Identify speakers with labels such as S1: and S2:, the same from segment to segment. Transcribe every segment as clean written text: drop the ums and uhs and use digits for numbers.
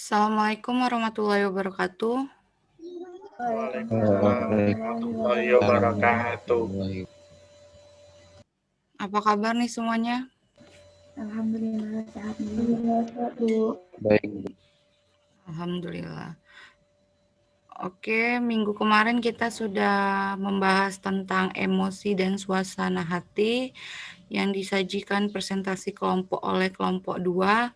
S1: Assalamualaikum warahmatullahi wabarakatuh.
S2: Waalaikumsalam warahmatullahi wabarakatuh.
S1: Apa kabar nih semuanya?
S3: Alhamdulillah sehat Bu.
S2: Baik.
S1: Alhamdulillah. Oke, minggu kemarin kita sudah membahas tentang emosi dan suasana hati yang disajikan presentasi kelompok oleh kelompok 2.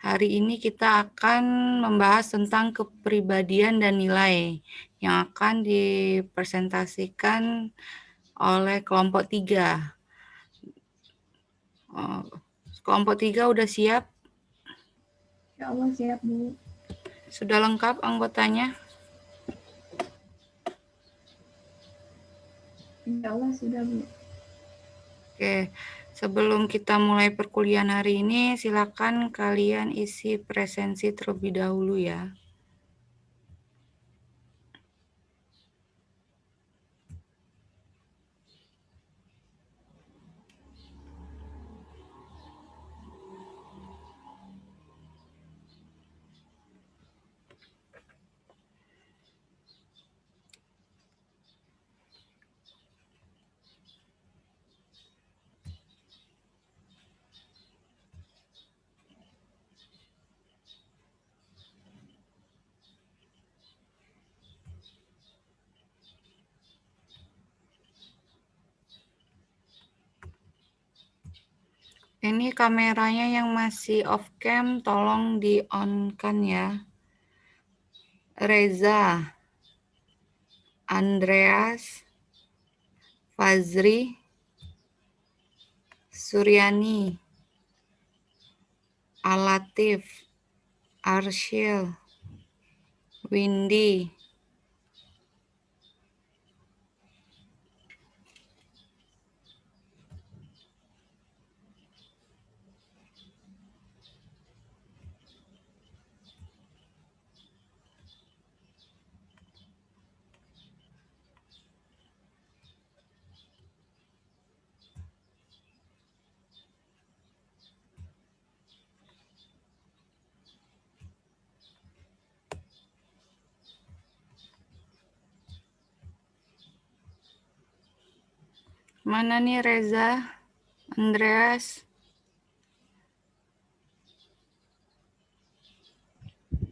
S1: Hari ini kita akan membahas tentang kepribadian dan nilai yang akan dipresentasikan oleh kelompok 3. Kelompok 3 udah siap?
S3: Ya Allah siap Bu.
S1: Sudah lengkap anggotanya?
S3: Insya Allah sudah Bu.
S1: Oke, sebelum kita mulai perkuliahan hari ini, silakan kalian isi presensi terlebih dahulu ya. Ini kameranya yang masih off cam, tolong di-on-kan ya. Reza, Andreas, Fazri, Suryani, Alatif, Arsyil, Windy, mana nih Reza, Andreas?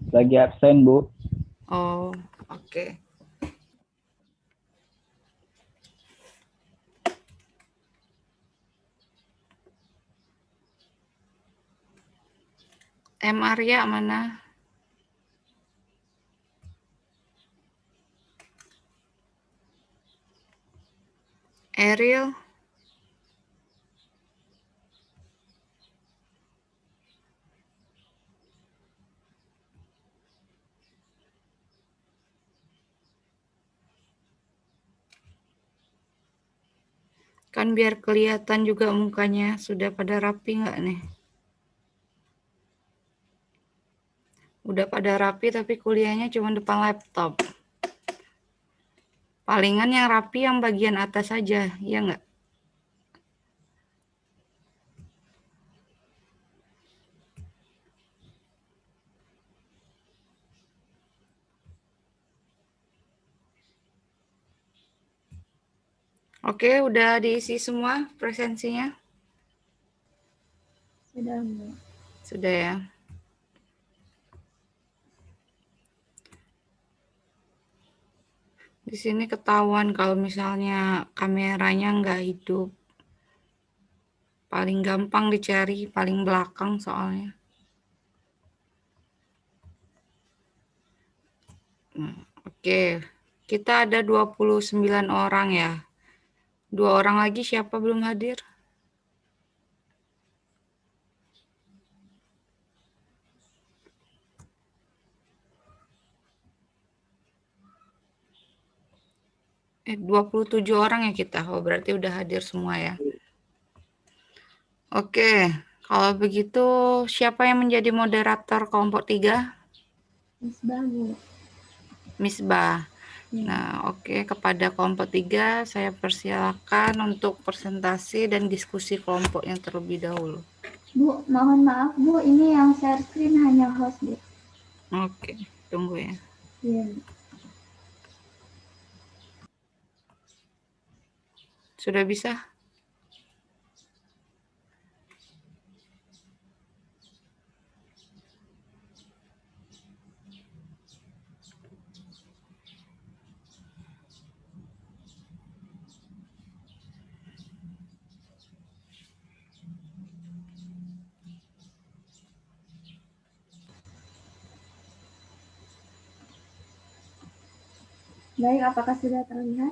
S2: Lagi absen, Bu.
S1: Oh, oke. Arya mana? Eril? Kan biar kelihatan juga mukanya, sudah pada rapi nggak nih? Udah pada rapi tapi kuliahnya cuma depan laptop. Palingan yang rapi yang bagian atas saja, ya nggak? Oke, udah diisi semua presensinya?
S3: Sudah Bu.
S1: Sudah ya. Di sini ketahuan kalau misalnya kameranya nggak hidup. Paling gampang dicari, paling belakang soalnya. Oke, kita ada 29 orang ya. 2 orang lagi siapa belum hadir? . 27 orang ya kita. Oh, berarti udah hadir semua ya. Oke, kalau begitu siapa yang menjadi moderator kelompok 3?
S3: Misbah, Bu.
S1: Misbah.
S3: Ya.
S1: Nah, oke, kepada kelompok 3 saya persilakan untuk presentasi dan diskusi kelompok yang terlebih dahulu.
S3: Bu, mohon maaf Bu, ini yang share screen hanya host Bu.
S1: Oke, tunggu ya.
S3: Iya.
S1: Sudah bisa?
S3: Baik, apakah sudah terlihat?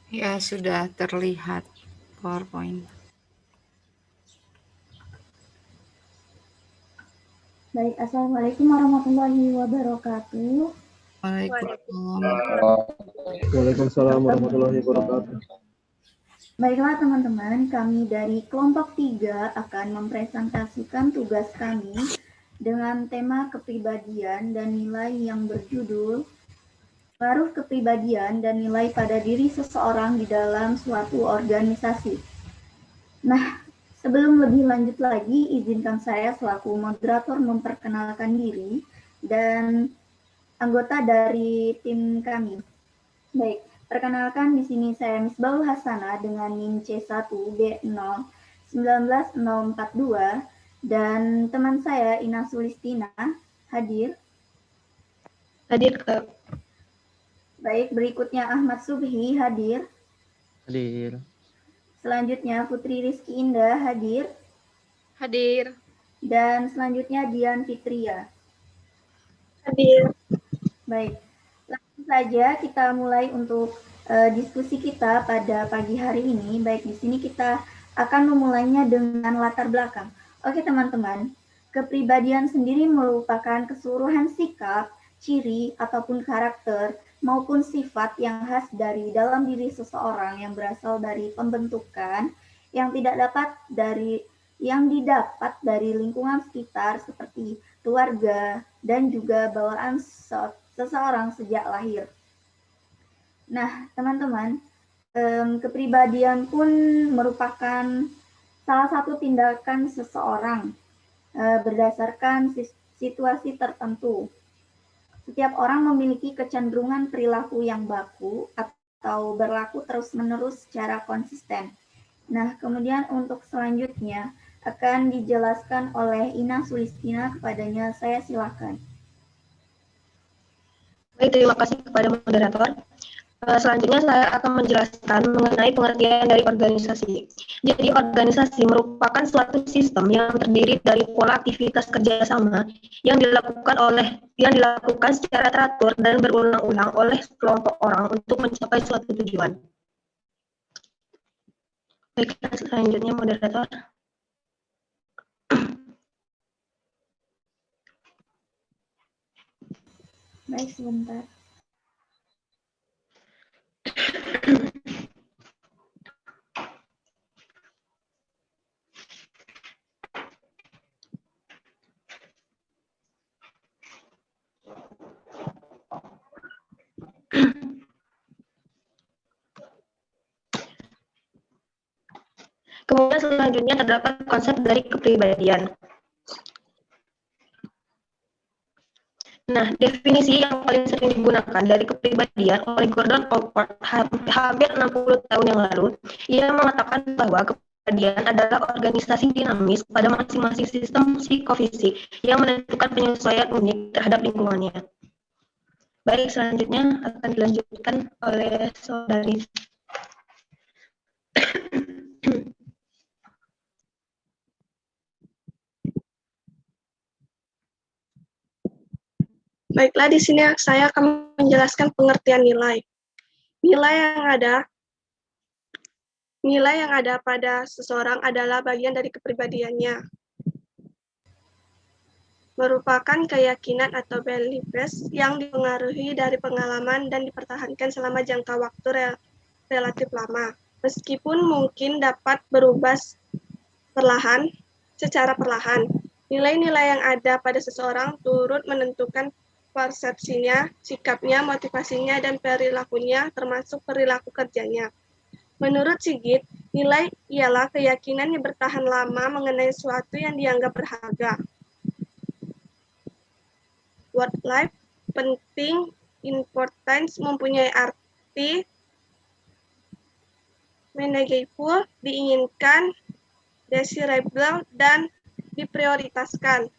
S1: Ya, sudah terlihat PowerPoint.
S3: Baik, Assalamualaikum warahmatullahi wabarakatuh.
S2: Waalaikumsalam warahmatullahi wabarakatuh.
S3: Baiklah teman-teman, kami dari kelompok 3 akan mempresentasikan tugas kami dengan tema kepribadian dan nilai yang berjudul Pengaruh Kepribadian dan Nilai pada Diri Seseorang di dalam Suatu Organisasi. Nah, sebelum lebih lanjut lagi, izinkan saya selaku moderator memperkenalkan diri dan anggota dari tim kami. Baik, perkenalkan di sini saya Misbahul Hasanah dengan NIM C1B0190042 dan teman saya Ina Sulistina hadir.
S4: Hadir, Kak.
S3: Baik, berikutnya Ahmad Subhi hadir.
S4: Hadir.
S3: Selanjutnya Putri Rizky Indah hadir.
S4: Hadir.
S3: Dan selanjutnya Dian Fitria.
S4: Hadir.
S3: Baik, langsung saja kita mulai untuk diskusi kita pada pagi hari ini. Baik, di sini kita akan memulainya dengan latar belakang. Oke teman-teman, kepribadian sendiri merupakan keseluruhan sikap, ciri, ataupun karakter maupun sifat yang khas dari dalam diri seseorang yang berasal dari pembentukan yang didapat dari lingkungan sekitar seperti keluarga dan juga bawaan seseorang sejak lahir. Nah, teman-teman, kepribadian pun merupakan salah satu tindakan seseorang berdasarkan situasi tertentu. Setiap orang memiliki kecenderungan perilaku yang baku atau berlaku terus-menerus secara konsisten. Nah, kemudian untuk selanjutnya akan dijelaskan oleh Ina Sulistina, kepadanya saya silakan.
S4: Baik, terima kasih kepada moderator. Selanjutnya saya akan menjelaskan mengenai pengertian dari organisasi. Jadi organisasi merupakan suatu sistem yang terdiri dari pola aktivitas kerjasama yang dilakukan secara teratur dan berulang-ulang oleh kelompok orang untuk mencapai suatu tujuan. Baik, selanjutnya moderator.
S3: Baik, sebentar.
S4: Kemudian selanjutnya terdapat konsep dari kepribadian. Nah, definisi yang paling sering digunakan dari kepribadian oleh Gordon Allport hampir 60 tahun yang lalu, ia mengatakan bahwa kepribadian adalah organisasi dinamis pada masing-masing sistem psikofisik yang menentukan penyesuaian unik terhadap lingkungannya. Baik, selanjutnya akan dilanjutkan oleh saudari.
S5: Baiklah, di sini saya akan menjelaskan pengertian nilai. Nilai yang ada pada seseorang adalah bagian dari kepribadiannya. Merupakan keyakinan atau beliefs yang dipengaruhi dari pengalaman dan dipertahankan selama jangka waktu relatif lama. Meskipun mungkin dapat berubah secara perlahan. Nilai-nilai yang ada pada seseorang turut menentukan persepsinya, sikapnya, motivasinya, dan perilakunya, termasuk perilaku kerjanya. Menurut Sigit, nilai ialah keyakinan yang bertahan lama mengenai sesuatu yang dianggap berharga. Word life, penting, importance, mempunyai arti, meaningful, diinginkan, desirable, dan diprioritaskan.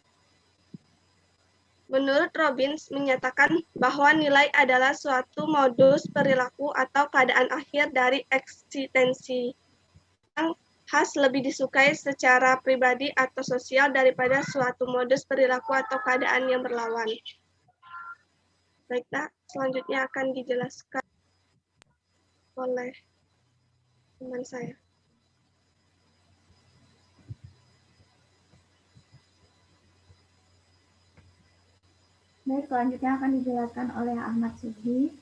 S5: Menurut Robbins menyatakan bahwa nilai adalah suatu modus perilaku atau keadaan akhir dari eksistensi yang khas lebih disukai secara pribadi atau sosial daripada suatu modus perilaku atau keadaan yang berlawan. Baiklah, selanjutnya akan dijelaskan oleh teman saya.
S3: Baik, selanjutnya akan dijelaskan oleh Ahmad Subhi.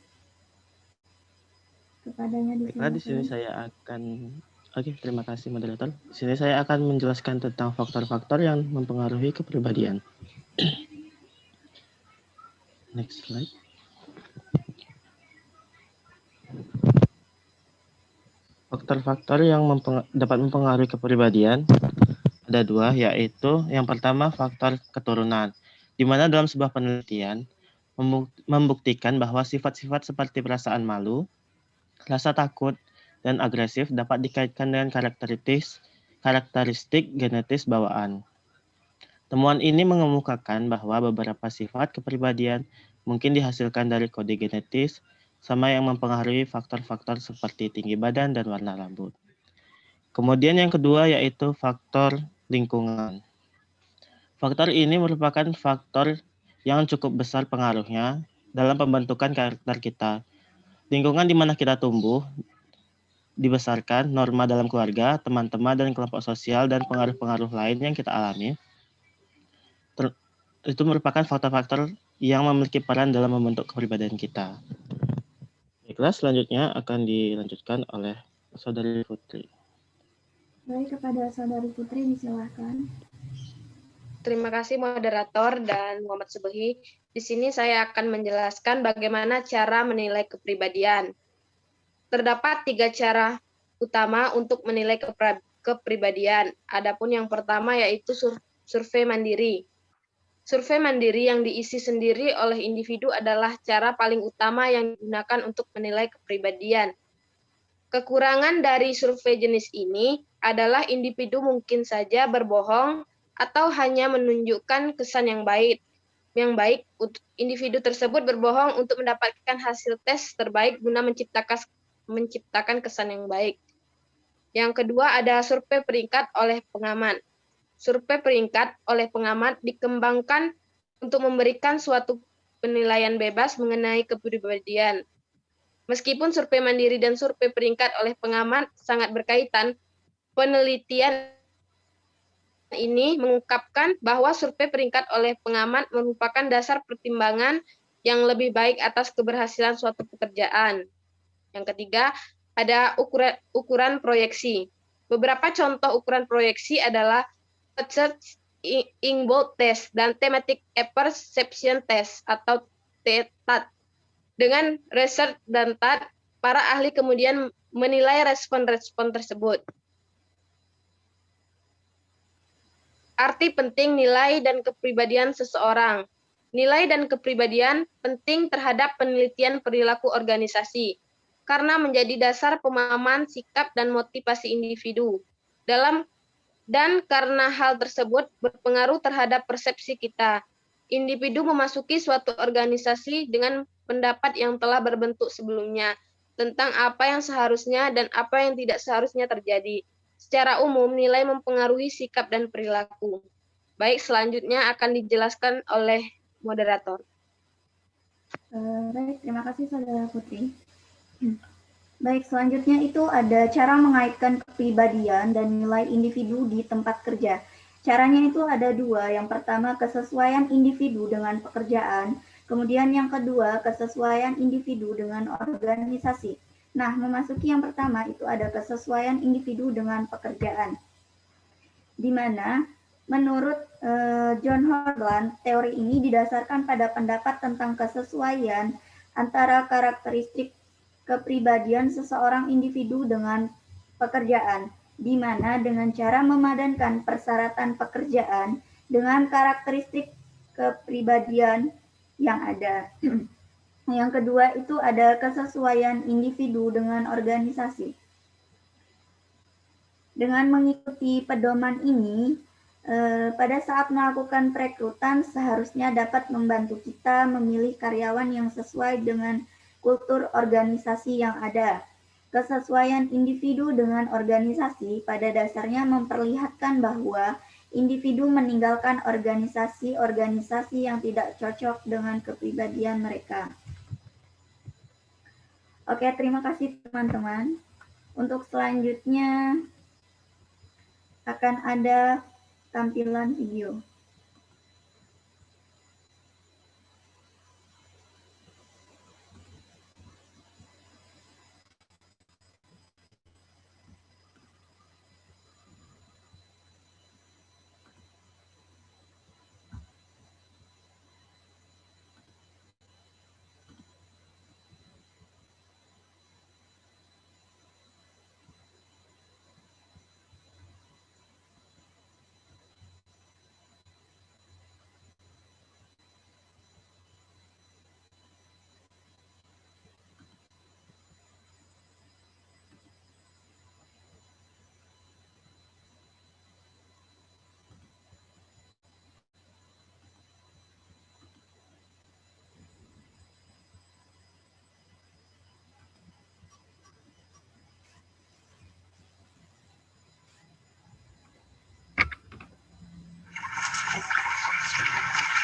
S3: Kepadanya
S6: Baiklah, di sini saya akan terima kasih moderator. Di sini saya akan menjelaskan tentang faktor-faktor yang mempengaruhi kepribadian. Next slide. Faktor-faktor yang dapat mempengaruhi kepribadian ada dua, yaitu yang pertama faktor keturunan, di mana dalam sebuah penelitian membuktikan bahwa sifat-sifat seperti perasaan malu, rasa takut, dan agresif dapat dikaitkan dengan karakteristik genetis bawaan. Temuan ini mengemukakan bahwa beberapa sifat kepribadian mungkin dihasilkan dari kode genetis, sama yang mempengaruhi faktor-faktor seperti tinggi badan dan warna rambut. Kemudian yang kedua yaitu faktor lingkungan. Faktor ini merupakan faktor yang cukup besar pengaruhnya dalam pembentukan karakter kita. Lingkungan di mana kita tumbuh, dibesarkan, norma dalam keluarga, teman-teman, dan kelompok sosial, dan pengaruh-pengaruh lain yang kita alami, itu merupakan faktor-faktor yang memiliki peran dalam membentuk kepribadian kita. Baiklah, selanjutnya akan dilanjutkan oleh Saudari Putri.
S3: Baik, kepada Saudari Putri disilahkan.
S7: Terima kasih moderator dan Muhammad Subhi. Di sini saya akan menjelaskan bagaimana cara menilai kepribadian. Terdapat 3 cara utama untuk menilai kepribadian. Adapun yang pertama yaitu survei mandiri. Survei mandiri yang diisi sendiri oleh individu adalah cara paling utama yang digunakan untuk menilai kepribadian. Kekurangan dari survei jenis ini adalah individu mungkin saja berbohong atau hanya menunjukkan kesan yang baik. Yang baik, individu tersebut berbohong untuk mendapatkan hasil tes terbaik guna menciptakan kesan yang baik. Yang kedua ada survei peringkat oleh pengamat. Survei peringkat oleh pengamat dikembangkan untuk memberikan suatu penilaian bebas mengenai kepribadian. Meskipun survei mandiri dan survei peringkat oleh pengamat sangat berkaitan, penelitian ini mengungkapkan bahwa survei peringkat oleh pengamat merupakan dasar pertimbangan yang lebih baik atas keberhasilan suatu pekerjaan. Yang ketiga, ada ukuran proyeksi. Beberapa contoh ukuran proyeksi adalah Research Inbound Test dan Thematic Perception Test atau TETAT. Dengan research dan TAT, para ahli kemudian menilai respon-respon tersebut. Arti penting nilai dan kepribadian seseorang. Nilai dan kepribadian penting terhadap penelitian perilaku organisasi, karena menjadi dasar pemahaman sikap dan motivasi individu. Dan karena hal tersebut berpengaruh terhadap persepsi kita. Individu memasuki suatu organisasi dengan pendapat yang telah berbentuk sebelumnya tentang apa yang seharusnya dan apa yang tidak seharusnya terjadi. Secara umum, nilai mempengaruhi sikap dan perilaku. Baik, selanjutnya akan dijelaskan oleh moderator.
S3: Baik, terima kasih Saudara Putri. Baik, selanjutnya itu ada cara mengaitkan kepribadian dan nilai individu di tempat kerja. Caranya itu ada 2. Yang pertama, kesesuaian individu dengan pekerjaan. Kemudian yang kedua, kesesuaian individu dengan organisasi. Nah, memasuki yang pertama itu ada kesesuaian individu dengan pekerjaan. Di mana Menurut John Horland, teori ini didasarkan pada pendapat tentang kesesuaian antara karakteristik kepribadian seseorang individu dengan pekerjaan, di mana dengan cara memadankan persyaratan pekerjaan dengan karakteristik kepribadian yang ada. Yang kedua itu ada kesesuaian individu dengan organisasi. Dengan mengikuti pedoman ini, pada saat melakukan perekrutan seharusnya dapat membantu kita memilih karyawan yang sesuai dengan kultur organisasi yang ada. Kesesuaian individu dengan organisasi pada dasarnya memperlihatkan bahwa individu meninggalkan organisasi-organisasi yang tidak cocok dengan kepribadian mereka. Oke, terima kasih teman-teman. Untuk selanjutnya akan ada tampilan video.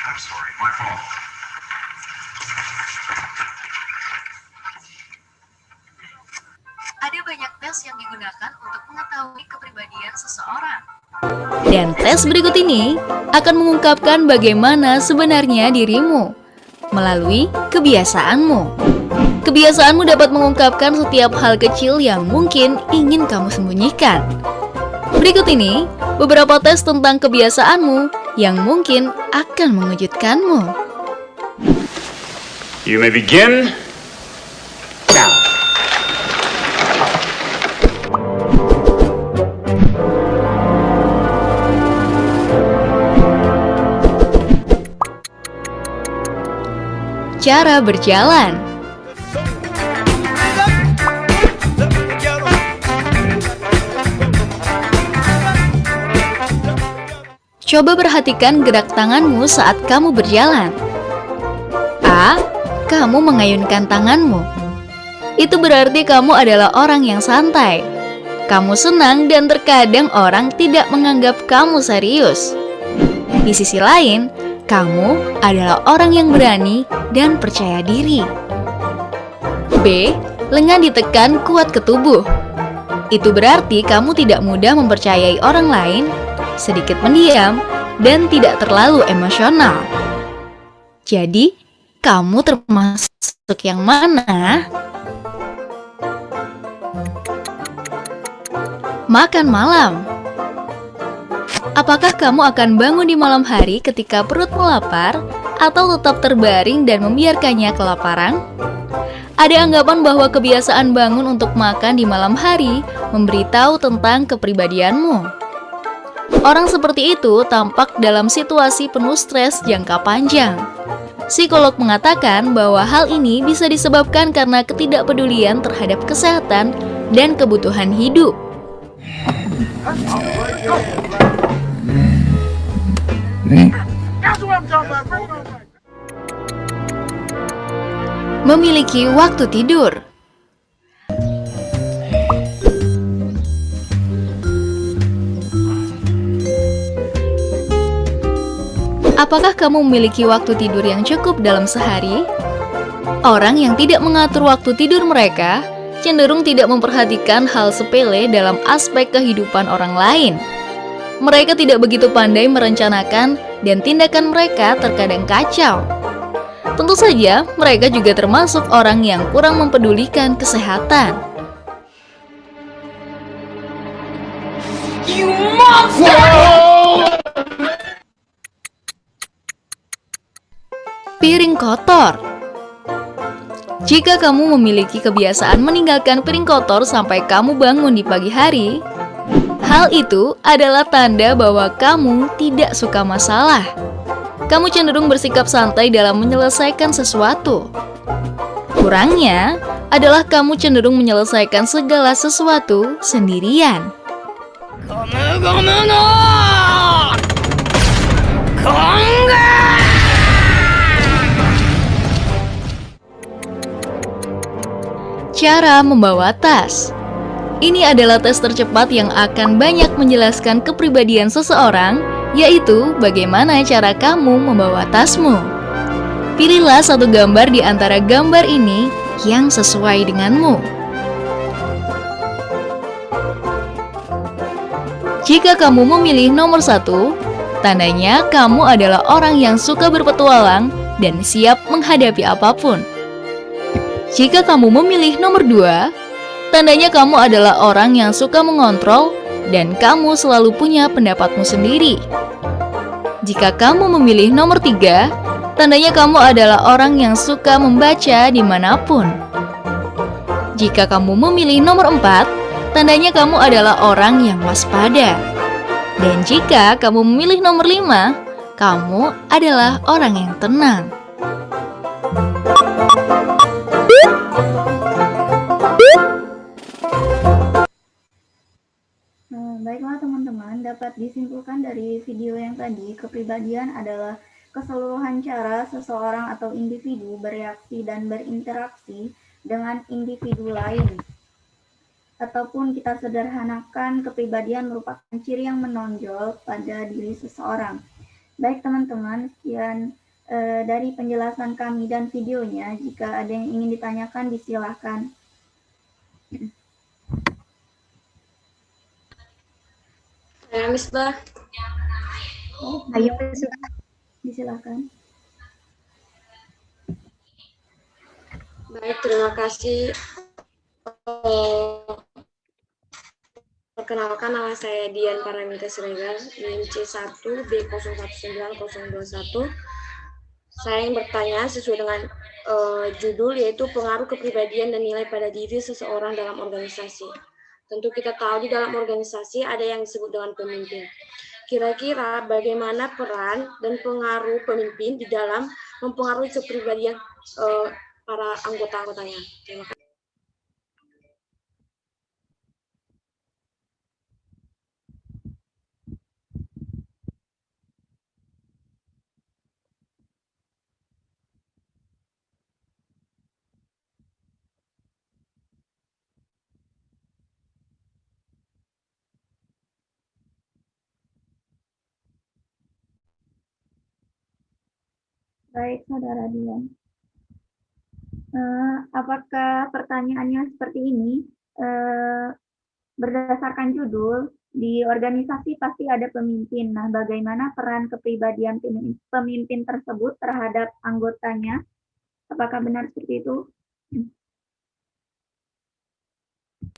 S8: I'm sorry, my fault.
S9: Ada banyak tes yang digunakan untuk mengetahui kepribadian seseorang.
S10: Dan tes berikut ini akan mengungkapkan bagaimana sebenarnya dirimu melalui kebiasaanmu. Kebiasaanmu dapat mengungkapkan setiap hal kecil yang mungkin ingin kamu sembunyikan. Berikut ini beberapa tes tentang kebiasaanmu yang mungkin akan mengejutkanmu.
S8: You may begin now.
S10: Cara berjalan. Coba perhatikan gerak tanganmu saat kamu berjalan. A. Kamu mengayunkan tanganmu. Itu berarti kamu adalah orang yang santai. Kamu senang dan terkadang orang tidak menganggap kamu serius. Di sisi lain, kamu adalah orang yang berani dan percaya diri. B. Lengan ditekan kuat ke tubuh. Itu berarti kamu tidak mudah mempercayai orang lain, sedikit pendiam, dan tidak terlalu emosional. Jadi, kamu termasuk yang mana? Makan malam. Apakah kamu akan bangun di malam hari ketika perutmu lapar, atau tetap terbaring dan membiarkannya kelaparan? Ada anggapan bahwa kebiasaan bangun untuk makan di malam hari memberitahu tentang kepribadianmu. Orang seperti itu tampak dalam situasi penuh stres jangka panjang. Psikolog mengatakan bahwa hal ini bisa disebabkan karena ketidakpedulian terhadap kesehatan dan kebutuhan hidup. Memiliki waktu tidur. Apakah kamu memiliki waktu tidur yang cukup dalam sehari? Orang yang tidak mengatur waktu tidur mereka cenderung tidak memperhatikan hal sepele dalam aspek kehidupan orang lain. Mereka tidak begitu pandai merencanakan dan tindakan mereka terkadang kacau. Tentu saja, mereka juga termasuk orang yang kurang mempedulikan kesehatan.
S8: You monster!
S10: piring kotor. Jika kamu memiliki kebiasaan meninggalkan piring kotor sampai kamu bangun di pagi hari, hal itu adalah tanda bahwa kamu tidak suka masalah. Kamu cenderung bersikap santai dalam menyelesaikan sesuatu. Kurangnya adalah kamu cenderung menyelesaikan segala sesuatu sendirian. Cara membawa tas. Ini adalah tes tercepat yang akan banyak menjelaskan kepribadian seseorang, yaitu bagaimana cara kamu membawa tasmu. Pilihlah satu gambar di antara gambar ini yang sesuai denganmu. Jika kamu memilih nomor 1, tandanya kamu adalah orang yang suka berpetualang dan siap menghadapi apapun. Jika kamu memilih nomor 2, tandanya kamu adalah orang yang suka mengontrol dan kamu selalu punya pendapatmu sendiri. Jika kamu memilih nomor 3, tandanya kamu adalah orang yang suka membaca dimanapun. Jika kamu memilih nomor 4, tandanya kamu adalah orang yang waspada. Dan jika kamu memilih nomor 5, kamu adalah orang yang tenang.
S3: Baiklah teman-teman, dapat disimpulkan dari video yang tadi, kepribadian adalah keseluruhan cara seseorang atau individu bereaksi dan berinteraksi dengan individu lain. Ataupun kita sederhanakan, kepribadian merupakan ciri yang menonjol pada diri seseorang. Baik teman-teman, sekian dari penjelasan kami dan videonya. Jika ada yang ingin ditanyakan, disilahkan.
S7: Saya Misbah.
S3: Ayo, disilahkan.
S7: Baik, terima kasih. Perkenalkan, nama saya Dian Paramita Siregar, NIM C1B019021. Saya ingin bertanya sesuai dengan judul, yaitu pengaruh kepribadian dan nilai pada diri seseorang dalam organisasi. Tentu kita tahu di dalam organisasi ada yang disebut dengan pemimpin. Kira-kira bagaimana peran dan pengaruh pemimpin di dalam mempengaruhi kepribadian para anggota-anggotanya? Terima kasih.
S3: Baik, Saudara Dian. Apakah pertanyaannya seperti ini? Berdasarkan judul, di organisasi pasti ada pemimpin. Nah, bagaimana peran kepribadian pemimpin tersebut terhadap anggotanya? Apakah benar seperti itu?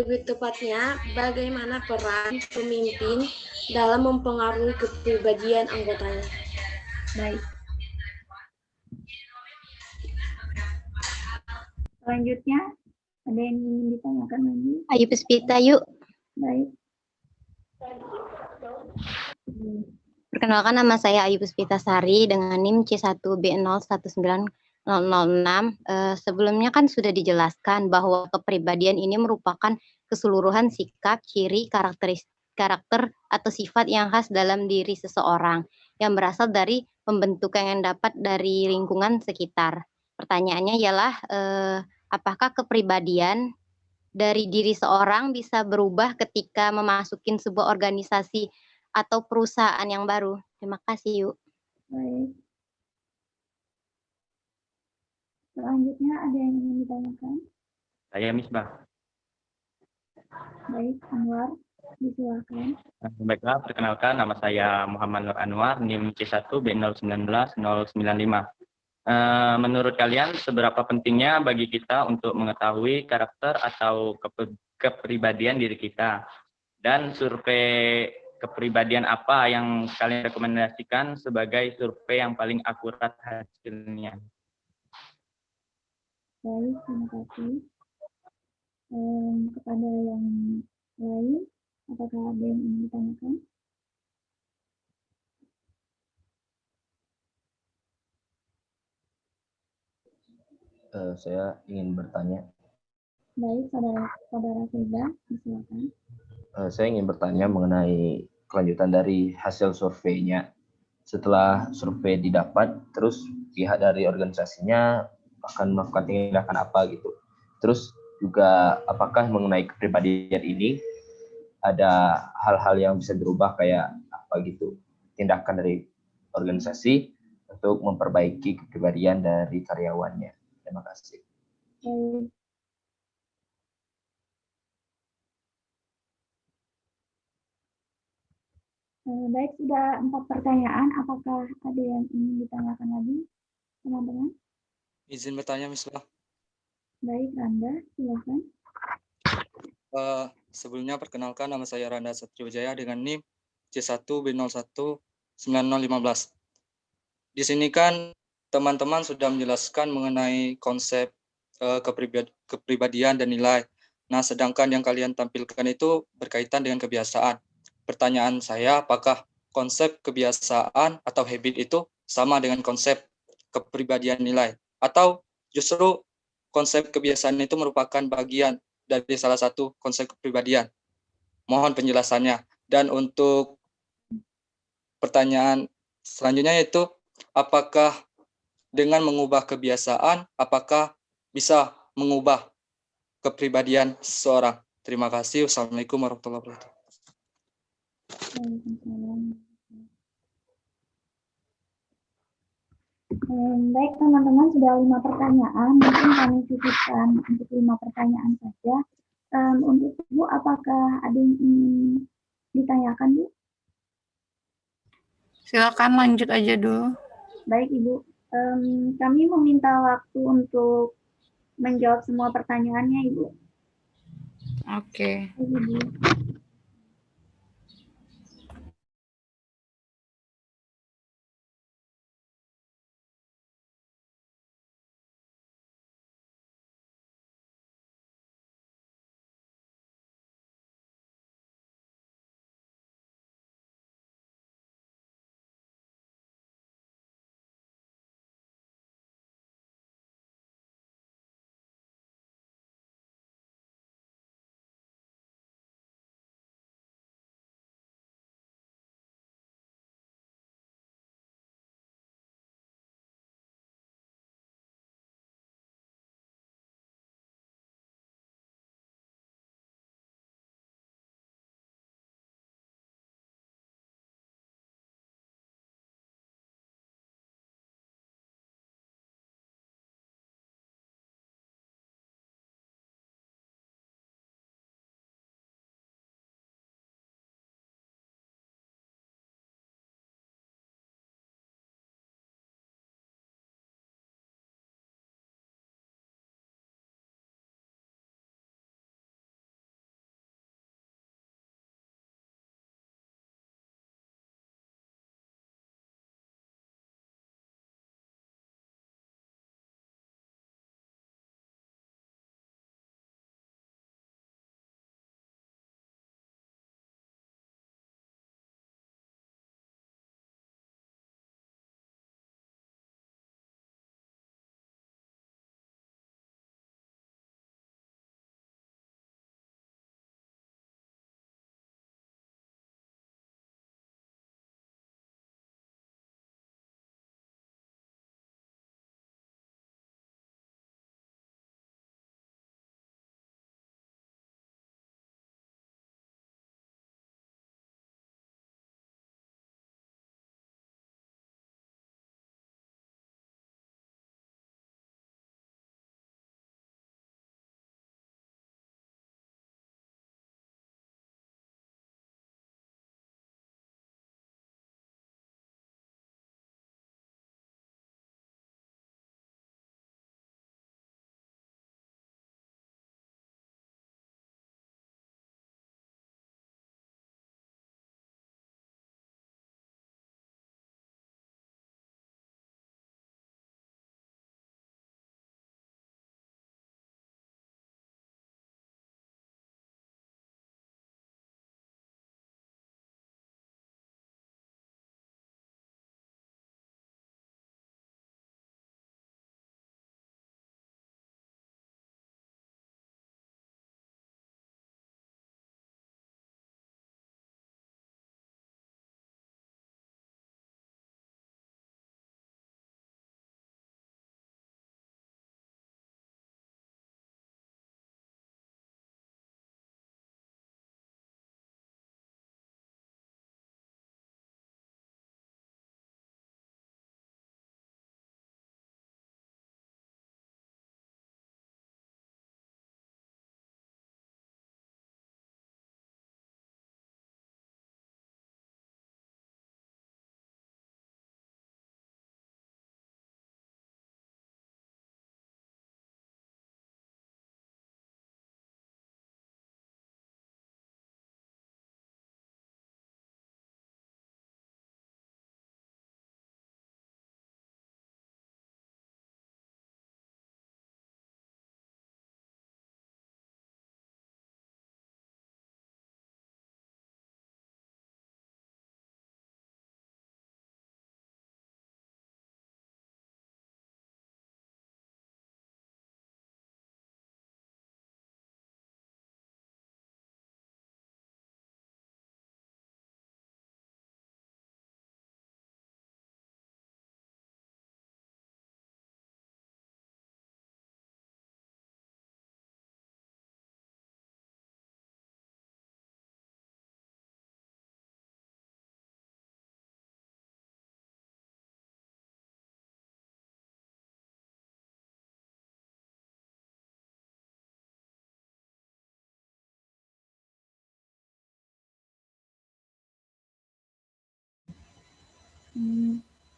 S7: Lebih tepatnya, bagaimana peran pemimpin dalam mempengaruhi kepribadian anggotanya?
S3: Baik. Selanjutnya, ada yang ingin ditanyakan lagi?
S11: Ayo Puspita, yuk.
S3: Baik.
S11: Perkenalkan, nama saya Ayu Puspita Sari dengan NIM C1B019006. Sebelumnya kan sudah dijelaskan bahwa kepribadian ini merupakan keseluruhan sikap, ciri, karakter atau sifat yang khas dalam diri seseorang yang berasal dari pembentukan yang dapat dari lingkungan sekitar. Pertanyaannya ialah apakah kepribadian dari diri seorang bisa berubah ketika memasuki sebuah organisasi atau perusahaan yang baru? Terima kasih, yuk.
S3: Baik. Selanjutnya ada yang ingin ditanyakan?
S6: Saya Misbah.
S3: Baik, Anwar, disilakan.
S6: Baiklah, perkenalkan, nama saya Muhammad Nur Anwar, NIM C1B019095. Menurut kalian, seberapa pentingnya bagi kita untuk mengetahui karakter atau kepribadian diri kita? Dan survei
S12: kepribadian apa yang kalian rekomendasikan sebagai survei yang paling akurat hasilnya?
S3: Baik, terima kasih. Kepada yang lain, apakah ada yang ingin ditanyakan?
S13: Saya ingin bertanya.
S3: Baik, saudara Firda, silakan.
S13: Saya ingin bertanya mengenai kelanjutan dari hasil surveinya. Setelah survei didapat, terus pihak dari organisasinya akan melakukan tindakan apa gitu. Terus juga apakah mengenai kepribadian ini ada hal-hal yang bisa berubah kayak apa gitu, tindakan dari organisasi untuk memperbaiki kepribadian dari karyawannya. Terima kasih.
S3: Baik. Baik, sudah 4 pertanyaan. Apakah ada yang ingin ditanyakan lagi, teman-teman?
S14: Izin bertanya, Misbah.
S3: Baik, Randa, silakan.
S14: Sebelumnya perkenalkan, nama saya Randa Satriwijaya dengan NIM C1B019015. Di sini kan teman-teman sudah menjelaskan mengenai konsep kepribadian dan nilai. Nah, sedangkan yang kalian tampilkan itu berkaitan dengan kebiasaan. Pertanyaan saya, apakah konsep kebiasaan atau habit itu sama dengan konsep kepribadian nilai? Atau justru konsep kebiasaan itu merupakan bagian dari salah satu konsep kepribadian? Mohon penjelasannya. Dan untuk pertanyaan selanjutnya yaitu, apakah dengan mengubah kebiasaan, apakah bisa mengubah kepribadian seseorang? Terima kasih. Wassalamualaikum warahmatullahi wabarakatuh.
S3: Baik, teman-teman, sudah 5 pertanyaan. Mungkin kami cukupkan untuk 5 pertanyaan saja. Untuk Ibu, apakah ada yang ingin ditanyakan, Bu?
S1: Silakan lanjut aja dulu.
S3: Baik, Ibu. Kami meminta waktu untuk menjawab semua pertanyaannya, Ibu.
S1: Oke.
S3: Ibu.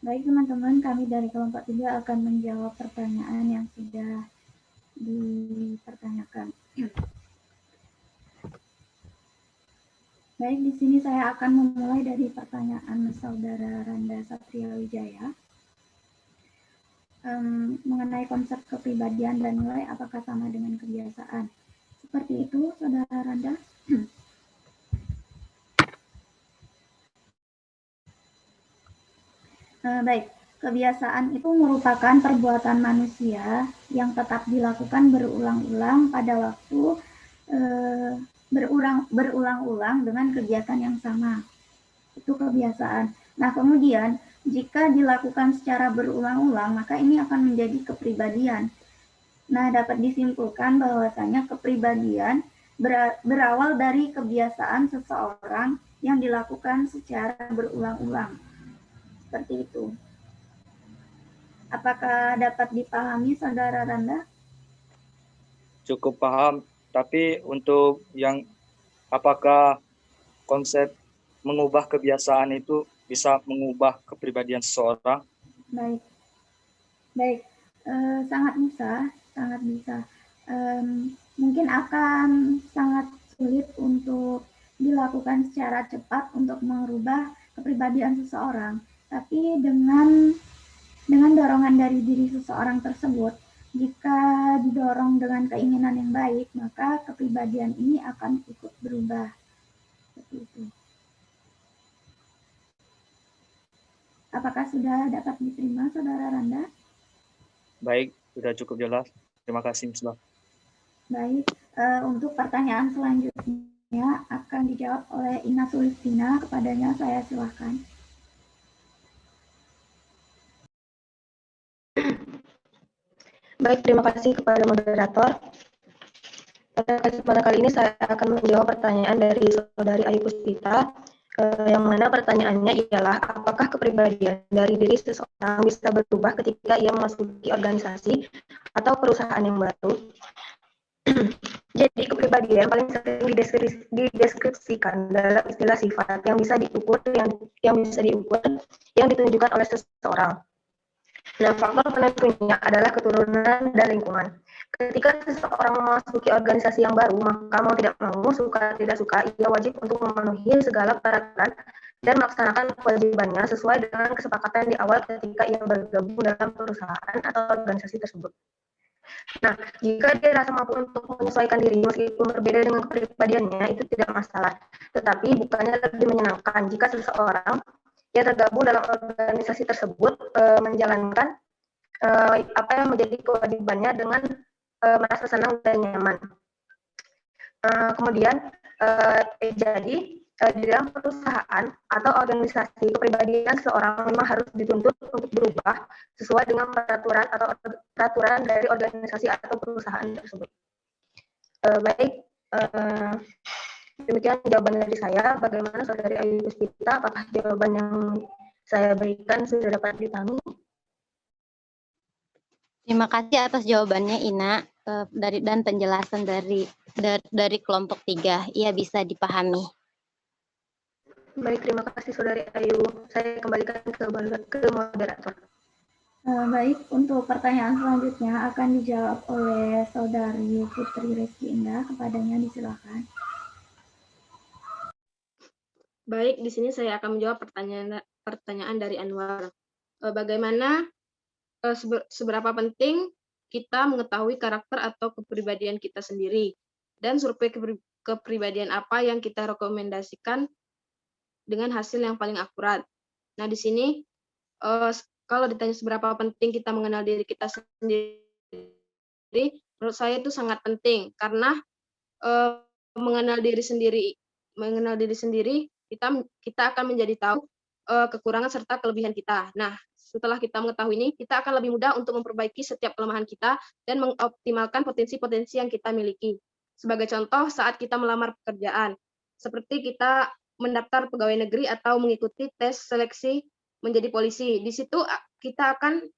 S3: Baik teman-teman, kami dari kelompok 3 akan menjawab pertanyaan yang sudah dipertanyakan. Baik, di sini saya akan memulai dari pertanyaan Saudara Randa Satria Wijaya. Mengenai konsep kepribadian dan nilai apakah sama dengan kebiasaan. Seperti itu, Saudara Randa. Baik, kebiasaan itu merupakan perbuatan manusia yang tetap dilakukan berulang-ulang pada waktu berulang-ulang dengan kegiatan yang sama. Itu kebiasaan. Nah, kemudian jika dilakukan secara berulang-ulang, maka ini akan menjadi kepribadian. Nah, dapat disimpulkan bahwasanya kepribadian berawal dari kebiasaan seseorang yang dilakukan secara berulang-ulang. Seperti itu. Apakah dapat dipahami, Saudara Randa?
S14: Cukup paham, tapi untuk yang apakah konsep mengubah kebiasaan itu bisa mengubah kepribadian seseorang?
S3: Baik, sangat bisa. Mungkin akan sangat sulit untuk dilakukan secara cepat untuk merubah kepribadian seseorang. Tapi dengan dorongan dari diri seseorang tersebut, jika didorong dengan keinginan yang baik, maka kepribadian ini akan ikut berubah. Seperti itu. Apakah sudah dapat diterima, Saudara Randa?
S14: Baik, sudah cukup jelas. Terima kasih, Misbah.
S3: Baik, untuk pertanyaan selanjutnya akan dijawab oleh Ina Sulistina. Kepadanya saya silakan.
S4: Baik, terima kasih kepada moderator. Pada kesempatan kali ini saya akan menjawab pertanyaan dari Saudari Ayu Puspita, yang mana pertanyaannya ialah apakah kepribadian dari diri seseorang bisa berubah ketika ia memasuki organisasi atau perusahaan yang baru. Jadi kepribadian paling sering dideskripsikan dalam istilah sifat yang bisa diukur yang ditunjukkan oleh seseorang. Nah, faktor penentunya adalah keturunan dan lingkungan. Ketika seseorang memasuki organisasi yang baru, maka mau tidak mau, suka tidak suka, ia wajib untuk memenuhi segala peraturan dan melaksanakan kewajibannya sesuai dengan kesepakatan di awal ketika ia bergabung dalam perusahaan atau organisasi tersebut. Nah, jika dia rasa mampu untuk menyesuaikan diri meskipun berbeda dengan kepribadiannya, itu tidak masalah. Tetapi bukannya lebih menyenangkan jika seseorang yang tergabung dalam organisasi tersebut menjalankan apa yang menjadi kewajibannya dengan merasa senang dan nyaman. Kemudian jadi di dalam perusahaan atau organisasi, kepribadian seseorang memang harus dituntut untuk berubah sesuai dengan peraturan dari organisasi atau perusahaan tersebut. Baik, demikian jawaban dari saya. Bagaimana Saudari Ayu Puspita? Apakah jawaban yang saya berikan sudah dapat dipahami?
S11: Terima kasih atas jawabannya, Ina, dan penjelasan dari kelompok 3. Ia bisa dipahami.
S4: Baik, terima kasih Saudari Ayu. Saya kembalikan ke moderator.
S3: Baik, untuk pertanyaan selanjutnya akan dijawab oleh Saudari Putri Rizky Indah. Kepadanya disilakan.
S7: Baik, di sini saya akan menjawab pertanyaan dari Anwar. Bagaimana seberapa penting kita mengetahui karakter atau kepribadian kita sendiri, dan survei kepribadian apa yang kita rekomendasikan dengan hasil yang paling akurat. Nah, di sini kalau ditanya seberapa penting kita mengenal diri kita sendiri, menurut saya itu sangat penting, karena mengenal diri sendiri kita akan menjadi tahu kekurangan serta kelebihan kita. Nah, setelah kita mengetahui ini, kita akan lebih mudah untuk memperbaiki setiap kelemahan kita dan mengoptimalkan potensi-potensi yang kita miliki. Sebagai contoh, saat kita melamar pekerjaan, seperti kita mendaftar pegawai negeri atau mengikuti tes seleksi menjadi polisi. Di situ kita akan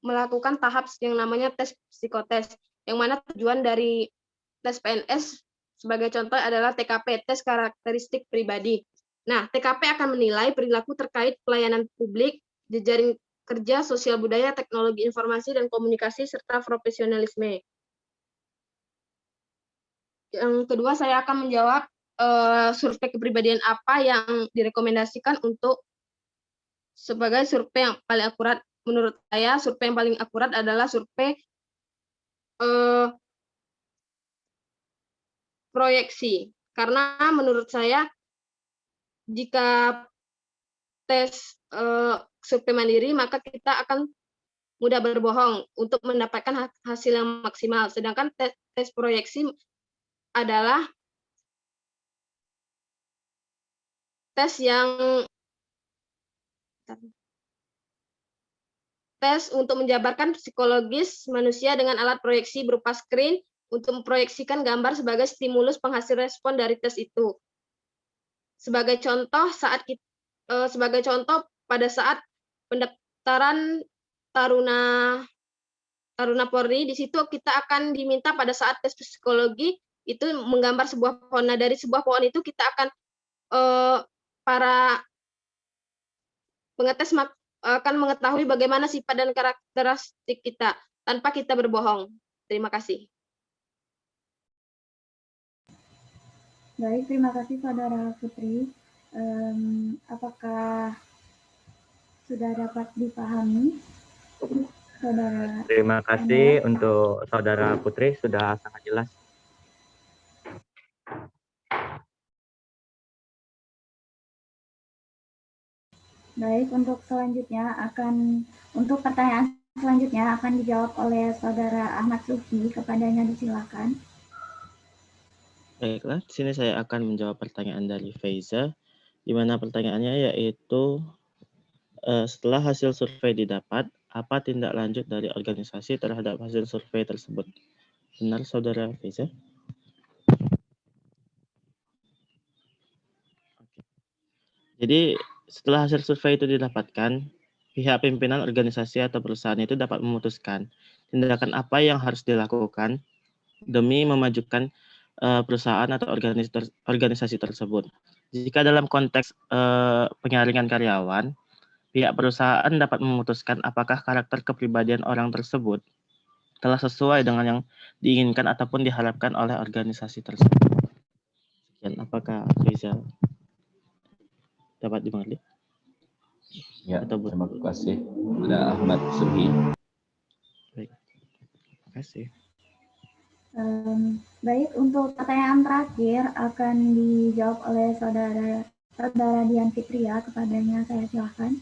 S7: melakukan tahap yang namanya tes psikotes, yang mana tujuan dari tes PNS sebagai contoh adalah TKP, tes karakteristik pribadi. Nah, TKP akan menilai perilaku terkait pelayanan publik, jejaring kerja, sosial budaya, teknologi informasi dan komunikasi, serta profesionalisme. Yang kedua, saya akan menjawab survei kepribadian apa yang direkomendasikan untuk sebagai survei yang paling akurat. Menurut saya, survei yang paling akurat adalah survei proyeksi. Karena menurut saya, jika tes survei mandiri, maka kita akan mudah berbohong untuk mendapatkan hasil yang maksimal. Sedangkan tes proyeksi adalah tes untuk menjabarkan psikologis manusia dengan alat proyeksi berupa screen untuk memproyeksikan gambar sebagai stimulus penghasil respon dari tes itu. Sebagai contoh pada saat pendaftaran Taruna Polri, di situ kita akan diminta pada saat tes psikologi itu menggambar sebuah pohon. Nah, dari sebuah pohon itu kita akan para pengetes akan mengetahui bagaimana sifat dan karakteristik kita tanpa kita berbohong. Terima kasih.
S3: Baik, terima kasih Saudara Putri. Apakah sudah dapat dipahami, Saudara?
S12: Terima kasih untuk Saudara Putri, sudah sangat jelas.
S3: Baik, untuk pertanyaan selanjutnya akan dijawab oleh Saudara Ahmad Sufi. Kepadanya disilakan.
S6: Baiklah, di sini saya akan menjawab pertanyaan dari Faiza, di mana pertanyaannya yaitu setelah hasil survei didapat, apa tindak lanjut dari organisasi terhadap hasil survei tersebut? Benar, Saudara Faiza? Jadi, setelah hasil survei itu didapatkan, pihak pimpinan organisasi atau perusahaan itu dapat memutuskan tindakan apa yang harus dilakukan demi memajukan perusahaan atau organisasi tersebut. Jika dalam konteks penyaringan karyawan, pihak perusahaan dapat memutuskan apakah karakter kepribadian orang tersebut telah sesuai dengan yang diinginkan ataupun diharapkan oleh organisasi tersebut. Sekian, apakah Rizal dapat dimengerti?
S13: Ya, terima kasih kepada Ahmad Suhi.
S6: Baik, terima kasih.
S3: Baik, untuk pertanyaan terakhir akan dijawab oleh Saudara Dian Fitria. Kepadanya saya silakan.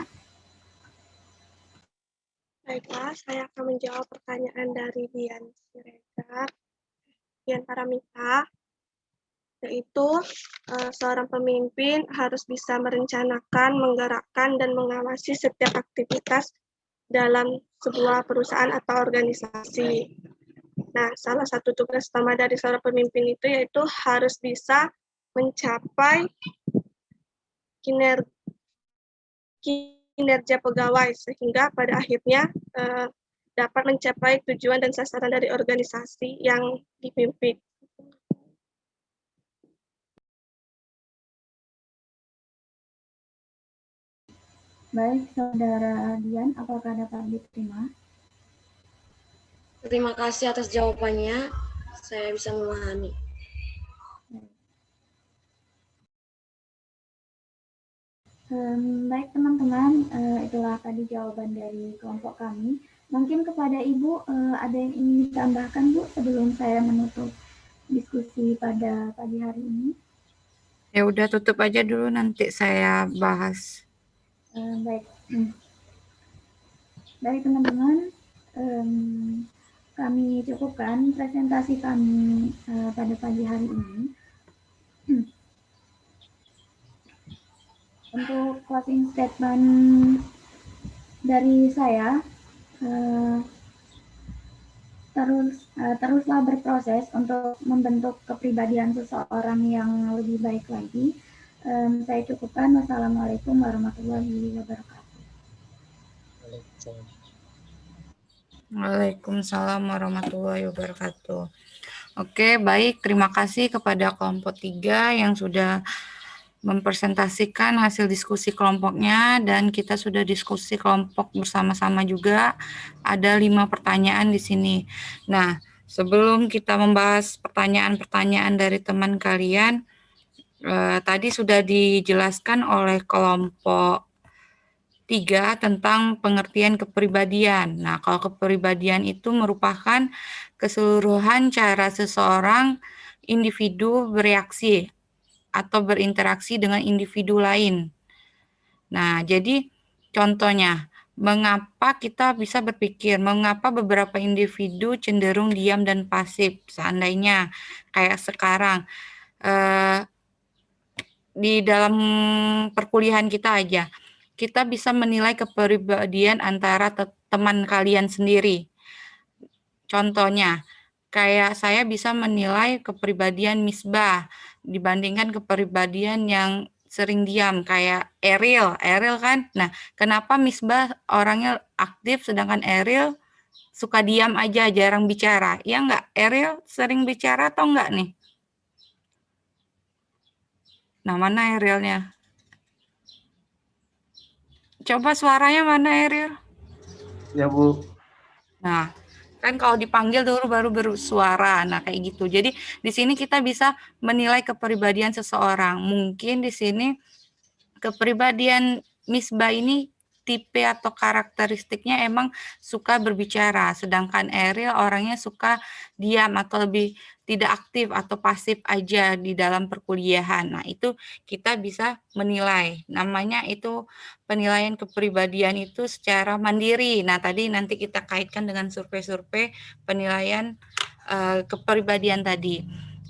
S5: Baiklah, saya akan menjawab pertanyaan dari Dian Paramita, yaitu seorang pemimpin harus bisa merencanakan, menggerakkan, dan mengawasi setiap aktivitas dalam sebuah perusahaan atau organisasi. Nah, salah satu tugas utama dari seorang pemimpin itu yaitu harus bisa mencapai kinerja pegawai sehingga pada akhirnya dapat mencapai tujuan dan sasaran dari organisasi yang dipimpin.
S3: Baik, Saudara Dian, apakah dapat diterima?
S9: Terima kasih atas jawabannya, saya bisa memahami.
S3: Baik teman-teman, itulah tadi jawaban dari kelompok kami. Mungkin kepada Ibu ada yang ingin ditambahkan, Bu, sebelum saya menutup diskusi pada pagi hari ini?
S1: Ya udah, tutup aja dulu, nanti saya bahas.
S3: Baik. Baik teman-teman, kami cukupkan presentasi kami pada pagi hari ini. Untuk closing statement dari saya, teruslah berproses untuk membentuk kepribadian seseorang yang lebih baik lagi. Saya cukupkan. Wassalamualaikum warahmatullahi wabarakatuh.
S1: Waalaikumsalam warahmatullahi wabarakatuh. Oke, baik. Terima kasih kepada kelompok 3 yang sudah mempresentasikan hasil diskusi kelompoknya, dan kita sudah diskusi kelompok bersama-sama juga. Ada 5 pertanyaan di sini. Nah, sebelum kita membahas pertanyaan-pertanyaan dari teman kalian, tadi sudah dijelaskan oleh kelompok 3 tentang pengertian kepribadian. Nah, kalau kepribadian itu merupakan keseluruhan cara seseorang individu bereaksi atau berinteraksi dengan individu lain. Nah, jadi contohnya, mengapa kita bisa berpikir, mengapa beberapa individu cenderung diam dan pasif? Seandainya kayak sekarang, di dalam perkuliahan kita aja, kita bisa menilai kepribadian antara teman kalian sendiri. Contohnya, kayak saya bisa menilai kepribadian Misbah dibandingkan kepribadian yang sering diam kayak Eril kan. Nah, kenapa Misbah orangnya aktif sedangkan Eril suka diam aja, jarang bicara? Ya enggak? Eril sering bicara atau enggak nih? Nah, mana Erilnya? Coba suaranya mana Eril?
S2: Ya, Bu.
S1: Nah, kan kalau dipanggil dulu baru bersuara. Nah, kayak gitu. Jadi di sini kita bisa menilai kepribadian seseorang. Mungkin di sini kepribadian Misbah ini tipe atau karakteristiknya emang suka berbicara, sedangkan Eril orangnya suka diam atau lebih tidak aktif atau pasif aja di dalam perkuliahan. Nah, itu kita bisa menilai. Namanya itu penilaian kepribadian itu secara mandiri. Nah, tadi nanti kita kaitkan dengan survei-survei penilaian kepribadian tadi.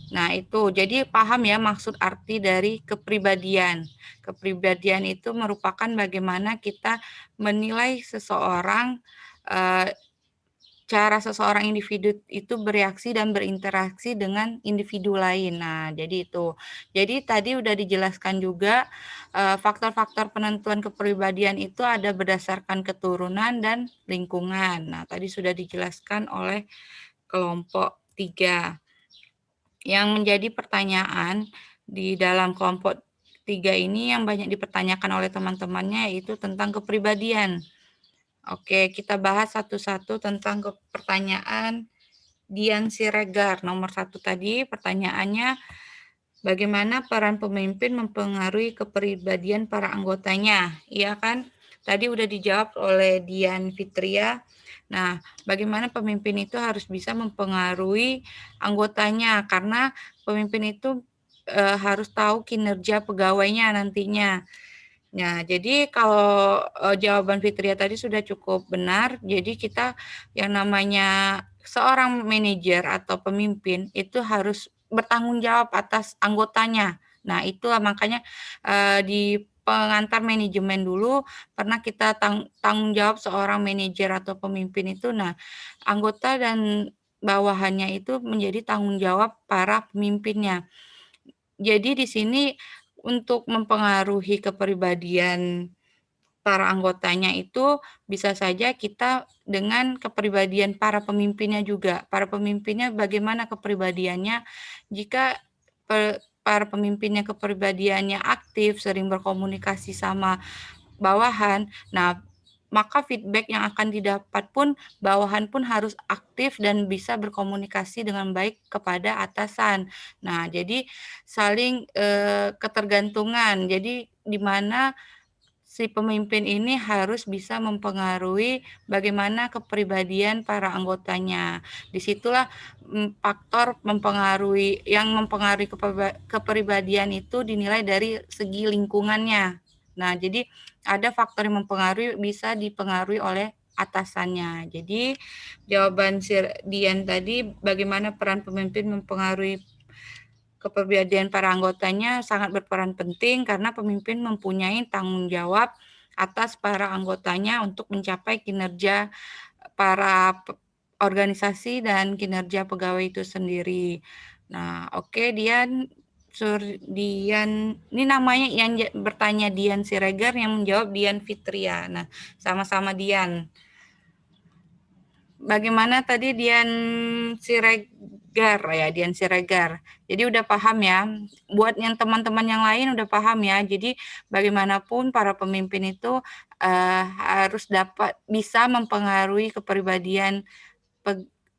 S1: Nah, itu. Jadi paham ya maksud arti dari kepribadian. Kepribadian itu merupakan bagaimana kita menilai seseorang, cara seseorang individu itu bereaksi dan berinteraksi dengan individu lain. Nah, jadi itu. Jadi tadi udah dijelaskan juga, faktor-faktor penentuan kepribadian itu ada berdasarkan keturunan dan lingkungan. Nah, tadi sudah dijelaskan oleh kelompok 3. Yang menjadi pertanyaan di dalam kelompok 3 ini yang banyak dipertanyakan oleh teman-temannya yaitu tentang kepribadian. Oke, kita bahas satu-satu tentang pertanyaan Dian Siregar. Nomor 1 tadi pertanyaannya, bagaimana peran pemimpin mempengaruhi kepribadian para anggotanya? Iya kan? Tadi udah dijawab oleh Dian Fitria. Nah, bagaimana pemimpin itu harus bisa mempengaruhi anggotanya, karena pemimpin itu harus tahu kinerja pegawainya nantinya. Nah, jadi kalau jawaban Fitria tadi sudah cukup benar, jadi kita yang namanya seorang manajer atau pemimpin itu harus bertanggung jawab atas anggotanya. Nah, itulah makanya di pengantar manajemen dulu pernah kita tanggung jawab seorang manajer atau pemimpin itu. Nah, anggota dan bawahannya itu menjadi tanggung jawab para pemimpinnya. Jadi di sini untuk mempengaruhi kepribadian para anggotanya itu bisa saja kita dengan kepribadian para pemimpinnya juga. Para pemimpinnya bagaimana kepribadiannya, jika para pemimpinnya kepribadiannya aktif, sering berkomunikasi sama bawahan, nah maka feedback yang akan didapat pun bawahan pun harus aktif dan bisa berkomunikasi dengan baik kepada atasan. Nah, jadi saling ketergantungan. Jadi di mana si pemimpin ini harus bisa mempengaruhi bagaimana kepribadian para anggotanya. Disitulah faktor yang mempengaruhi kepribadian itu dinilai dari segi lingkungannya. Nah, jadi ada faktor yang mempengaruhi, bisa dipengaruhi oleh atasannya. Jadi jawaban Dian tadi, bagaimana peran pemimpin mempengaruhi kepribadian para anggotanya, sangat berperan penting karena pemimpin mempunyai tanggung jawab atas para anggotanya untuk mencapai kinerja para organisasi dan kinerja pegawai itu sendiri. Nah, oke, Dian, ini namanya yang bertanya Dian Siregar, yang menjawab Dian Fitria. Nah, sama-sama Dian. Bagaimana tadi Dian Siregar Siregar ya, Dian Siregar. Jadi udah paham ya. Buat yang teman-teman yang lain udah paham ya. Jadi bagaimanapun para pemimpin itu harus dapat bisa mempengaruhi kepribadian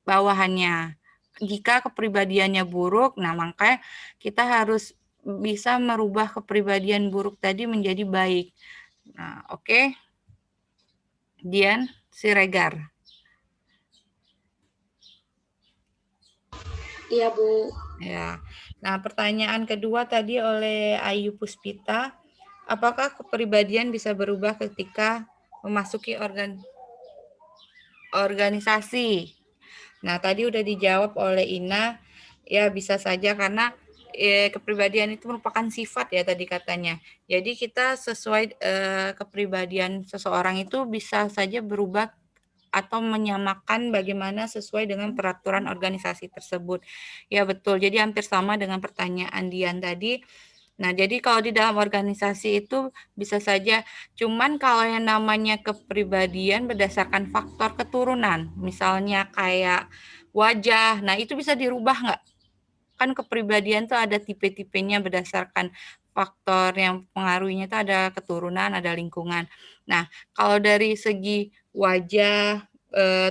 S1: bawahannya. Jika kepribadiannya buruk, nah makanya kita harus bisa merubah kepribadian buruk tadi menjadi baik. Nah, oke. Dian Siregar.
S5: Iya, Bu.
S1: Ya. Nah, pertanyaan kedua tadi oleh Ayu Puspita, apakah kepribadian bisa berubah ketika memasuki organisasi? Nah, tadi udah dijawab oleh Ina, ya bisa saja karena kepribadian itu merupakan sifat ya tadi katanya. Jadi kita sesuai kepribadian seseorang itu bisa saja berubah atau menyamakan bagaimana sesuai dengan peraturan organisasi tersebut. Ya betul, jadi hampir sama dengan pertanyaan Dian tadi. Nah, jadi kalau di dalam organisasi itu bisa saja, cuman kalau yang namanya kepribadian berdasarkan faktor keturunan, misalnya kayak wajah, nah itu bisa dirubah nggak? Kan kepribadian tuh ada tipe-tipenya berdasarkan faktor yang pengaruhnya itu ada keturunan, ada lingkungan. Nah, kalau dari segi wajah,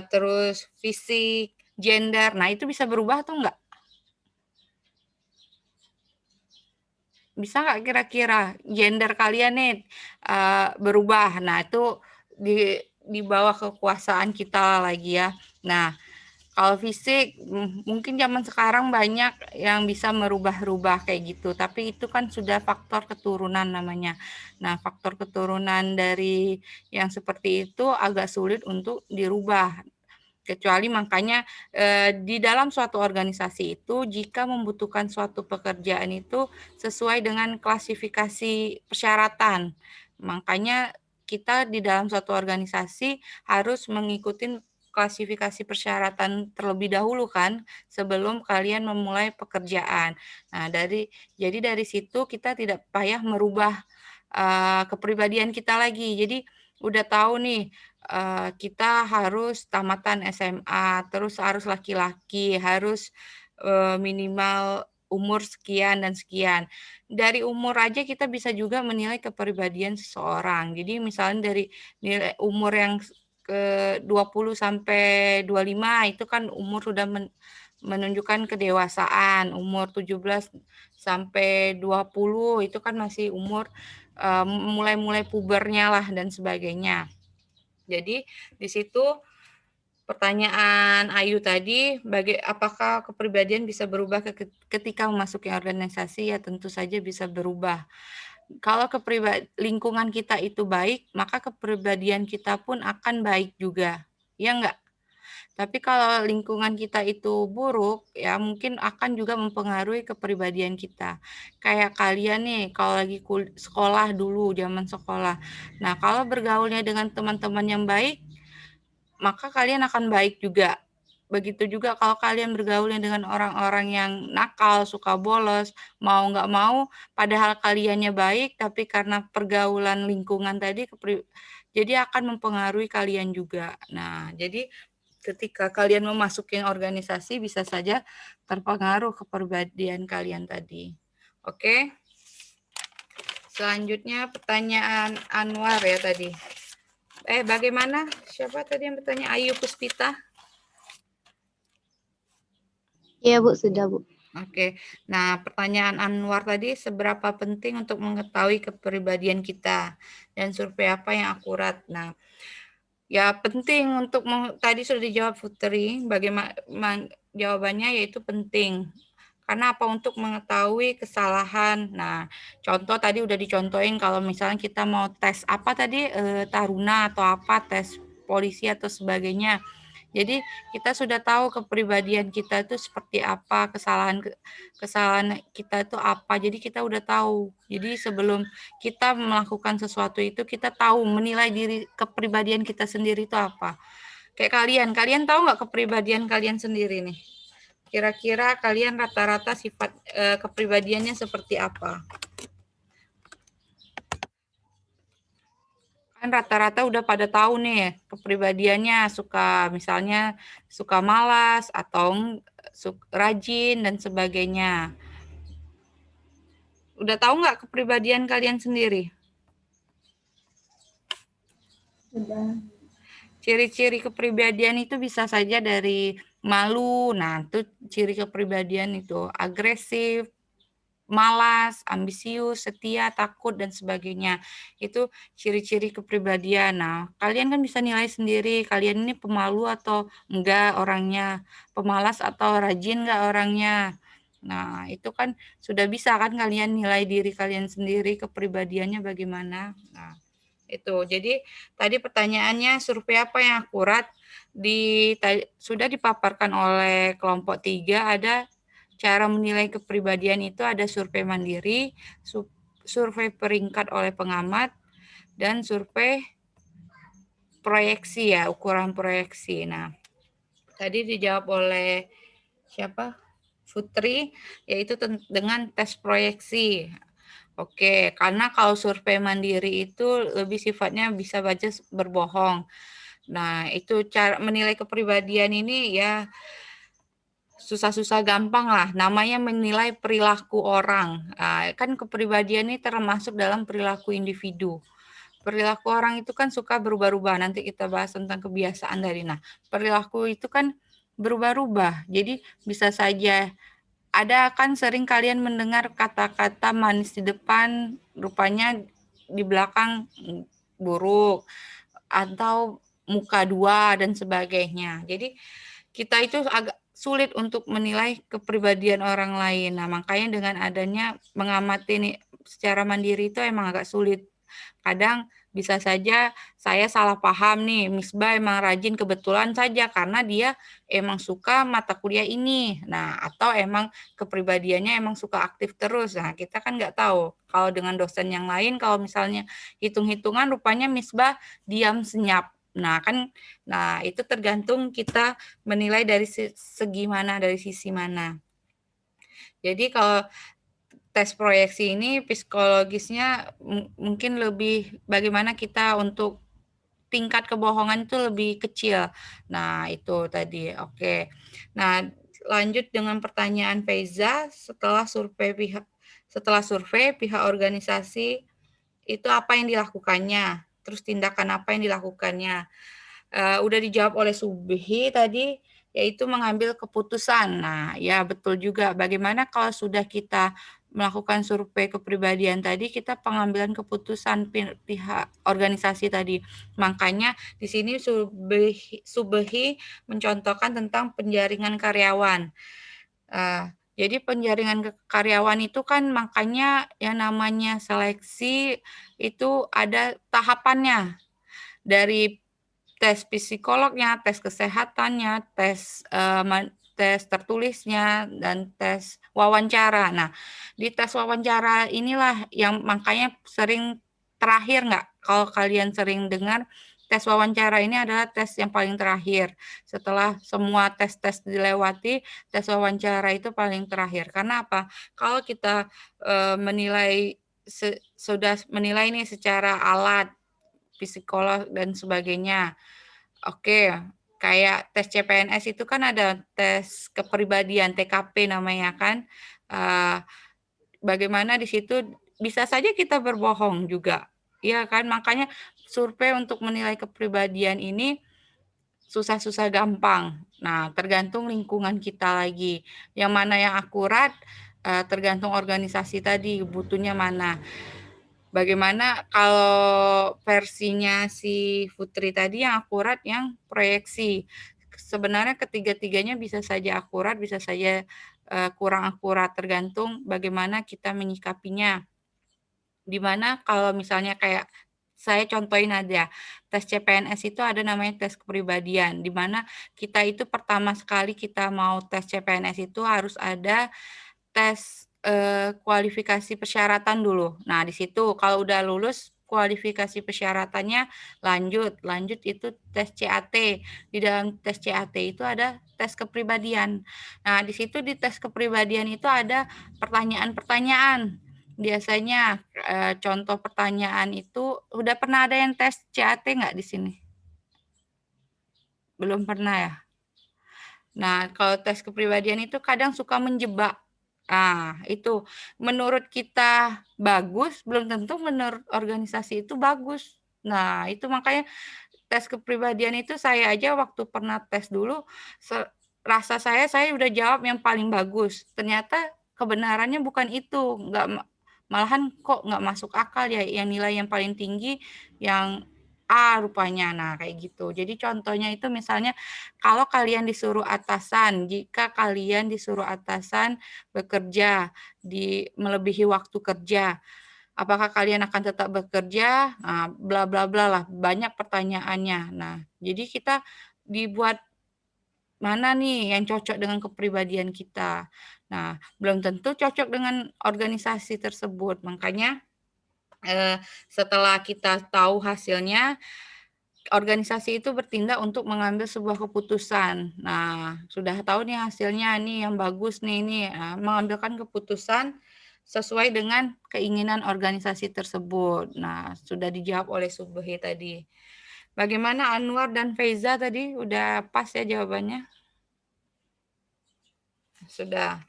S1: terus fisik, gender, nah itu bisa berubah atau enggak? Bisa nggak kira-kira gender kalian nih berubah? Nah, itu di bawah kekuasaan kita lagi ya. Nah, kalau fisik mungkin zaman sekarang banyak yang bisa merubah-rubah kayak gitu, tapi itu kan sudah faktor keturunan namanya. Nah, faktor keturunan dari yang seperti itu agak sulit untuk dirubah. Kecuali makanya di dalam suatu organisasi itu jika membutuhkan suatu pekerjaan itu sesuai dengan klasifikasi persyaratan. Makanya kita di dalam suatu organisasi harus mengikuti klasifikasi persyaratan terlebih dahulu kan sebelum kalian memulai pekerjaan. Nah, jadi dari situ kita tidak payah merubah kepribadian kita lagi. Jadi udah tahu nih kita harus tamatan SMA, terus harus laki-laki, harus minimal umur sekian dan sekian. Dari umur aja kita bisa juga menilai kepribadian seseorang. Jadi misalnya dari nilai umur yang ke 20 sampai 25 itu kan umur sudah menunjukkan kedewasaan. Umur 17 sampai 20 itu kan masih umur mulai-mulai pubernya lah dan sebagainya. Jadi di situ pertanyaan Ayu tadi, apakah kepribadian bisa berubah ketika memasuki organisasi? Ya tentu saja bisa berubah. Kalau lingkungan kita itu baik, maka kepribadian kita pun akan baik juga. Ya enggak? Tapi kalau lingkungan kita itu buruk, ya mungkin akan juga mempengaruhi kepribadian kita. Kayak kalian nih, kalau lagi sekolah dulu, zaman sekolah. Nah, kalau bergaulnya dengan teman-teman yang baik, maka kalian akan baik juga. Begitu juga kalau kalian bergaulnya dengan orang-orang yang nakal, suka bolos, mau nggak mau, padahal kaliannya baik, tapi karena pergaulan lingkungan tadi, jadi akan mempengaruhi kalian juga. Nah, jadi ketika kalian memasuki organisasi bisa saja terpengaruh kepribadian kalian tadi. Oke. Selanjutnya pertanyaan Anwar ya tadi. Bagaimana? Siapa tadi yang bertanya? Ayu Puspita?
S11: Iya, Bu, sudah, Bu.
S1: Oke. Nah, pertanyaan Anwar tadi, seberapa penting untuk mengetahui kepribadian kita dan survei apa yang akurat? Nah, ya penting untuk tadi sudah dijawab Putri, bagaimana jawabannya yaitu penting. Karena apa? Untuk mengetahui kesalahan. Nah, contoh tadi udah dicontohin kalau misalnya kita mau tes apa tadi taruna atau apa, tes polisi atau sebagainya. Jadi kita sudah tahu kepribadian kita itu seperti apa, kesalahan kita itu apa. Jadi kita udah tahu. Jadi sebelum kita melakukan sesuatu itu kita tahu menilai diri kepribadian kita sendiri itu apa. Kayak kalian tahu nggak kepribadian kalian sendiri nih? Kira-kira kalian rata-rata sifat kepribadiannya seperti apa? Kan rata-rata udah pada tahu nih kepribadiannya, misalnya suka malas atau rajin, dan sebagainya. Udah tahu nggak kepribadian kalian sendiri?
S3: Sudah.
S1: Ciri-ciri kepribadian itu bisa saja dari malu. Nah, itu ciri kepribadian itu. Agresif, malas, ambisius, setia, takut, dan sebagainya. Itu ciri-ciri kepribadian. Nah, kalian kan bisa nilai sendiri, kalian ini pemalu atau enggak orangnya, pemalas atau rajin enggak orangnya. Nah, itu kan sudah bisa kan kalian nilai diri kalian sendiri, kepribadiannya bagaimana. Nah, itu. Jadi, tadi pertanyaannya survei apa yang akurat? Sudah dipaparkan oleh kelompok 3, ada cara menilai kepribadian itu ada survei mandiri, survei peringkat oleh pengamat, dan survei proyeksi ya, ukuran proyeksi. Nah, tadi dijawab oleh siapa? Putri, yaitu dengan tes proyeksi. Oke, karena kalau survei mandiri itu lebih sifatnya bisa baca berbohong. Nah, itu cara menilai kepribadian ini ya susah-susah gampang lah, namanya menilai perilaku orang. Kan kepribadian ini termasuk dalam perilaku individu. Perilaku orang itu kan suka berubah-ubah, nanti kita bahas tentang kebiasaan dari. Nah, perilaku itu kan berubah-ubah, jadi bisa saja ada kan sering kalian mendengar kata-kata manis di depan, rupanya di belakang buruk, atau muka dua, dan sebagainya. Jadi, kita itu agak sulit untuk menilai kepribadian orang lain. Nah, makanya dengan adanya mengamati nih secara mandiri itu emang agak sulit. Kadang bisa saja saya salah paham nih, Misbah emang rajin kebetulan saja karena dia emang suka mata kuliah ini. Nah, atau emang kepribadiannya emang suka aktif terus. Nah, kita kan nggak tahu. Kalau dengan dosen yang lain, kalau misalnya hitung-hitungan rupanya Misbah diam senyap. Nah, itu tergantung kita menilai dari segi mana, dari sisi mana. Jadi kalau tes proyeksi ini psikologisnya mungkin lebih bagaimana kita untuk tingkat kebohongan itu lebih kecil. Nah, itu tadi. Oke. Nah, lanjut dengan pertanyaan Faiza, setelah survei pihak organisasi itu apa yang dilakukannya? Terus tindakan apa yang dilakukannya? Udah dijawab oleh Subhi tadi, yaitu mengambil keputusan. Nah, ya betul juga. Bagaimana kalau sudah kita melakukan survei kepribadian tadi, kita pengambilan keputusan pihak organisasi tadi. Makanya di sini Subhi mencontohkan tentang penjaringan karyawan. Jadi penjaringan karyawan itu kan makanya yang namanya seleksi itu ada tahapannya. Dari tes psikolognya, tes kesehatannya, tes tertulisnya, dan tes wawancara. Nah, di tes wawancara inilah yang makanya sering terakhir nggak? Kalau kalian sering dengar, tes wawancara ini adalah tes yang paling terakhir. Setelah semua tes-tes dilewati, tes wawancara itu paling terakhir. Karena apa? Kalau kita menilai sudah menilai ini secara alat, psikolog, dan sebagainya. Oke, kayak tes CPNS itu kan ada tes kepribadian, TKP namanya kan. Bagaimana di situ bisa saja kita berbohong juga. Iya kan? Makanya survei untuk menilai kepribadian ini susah-susah gampang. Nah, tergantung lingkungan kita lagi. Yang mana yang akurat, tergantung organisasi tadi, butuhnya mana. Bagaimana kalau versinya si Putri tadi yang akurat, yang proyeksi. Sebenarnya ketiga-tiganya bisa saja akurat, bisa saja kurang akurat, tergantung bagaimana kita menyikapinya. Dimana kalau misalnya kayak saya contohin aja, tes CPNS itu ada namanya tes kepribadian, di mana kita itu pertama sekali kita mau tes CPNS itu harus ada tes kualifikasi persyaratan dulu. Nah, di situ kalau udah lulus kualifikasi persyaratannya lanjut itu tes CAT. Di dalam tes CAT itu ada tes kepribadian. Nah, di situ di tes kepribadian itu ada pertanyaan-pertanyaan. Biasanya contoh pertanyaan itu udah pernah ada yang tes CAT nggak di sini? Belum pernah ya? Nah, kalau tes kepribadian itu kadang suka menjebak. Ah, itu menurut kita bagus, belum tentu menurut organisasi itu bagus. Nah, itu makanya tes kepribadian itu saya aja waktu pernah tes dulu, rasa saya udah jawab yang paling bagus. Ternyata kebenarannya bukan itu, malahan kok nggak masuk akal ya, yang nilai yang paling tinggi yang A rupanya. Nah, kayak gitu. Jadi contohnya itu misalnya kalau kalian disuruh atasan, jika kalian disuruh atasan bekerja melebihi waktu kerja, apakah kalian akan tetap bekerja? Nah, bla bla bla lah, banyak pertanyaannya. Nah, jadi kita dibuat mana nih yang cocok dengan kepribadian kita. Nah, belum tentu cocok dengan organisasi tersebut. Makanya setelah kita tahu hasilnya, organisasi itu bertindak untuk mengambil sebuah keputusan. Nah, sudah tahu nih hasilnya nih yang bagus nih ini, mengambilkan keputusan sesuai dengan keinginan organisasi tersebut. Nah, sudah dijawab oleh Subhi tadi. Bagaimana Anwar dan Feiza tadi? Udah pas ya jawabannya? Sudah.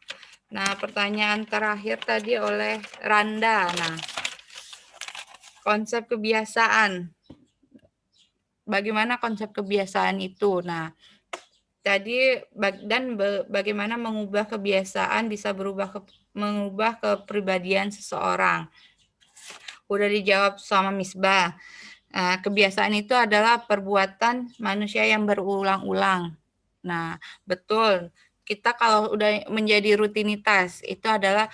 S1: Nah, pertanyaan terakhir tadi oleh Randa. Nah, konsep kebiasaan. Bagaimana konsep kebiasaan itu? Nah, tadi bagaimana mengubah kebiasaan bisa mengubah kepribadian seseorang. Udah dijawab sama Misbah. Kebiasaan itu adalah perbuatan manusia yang berulang-ulang. Nah, betul. Kita kalau udah menjadi rutinitas, itu adalah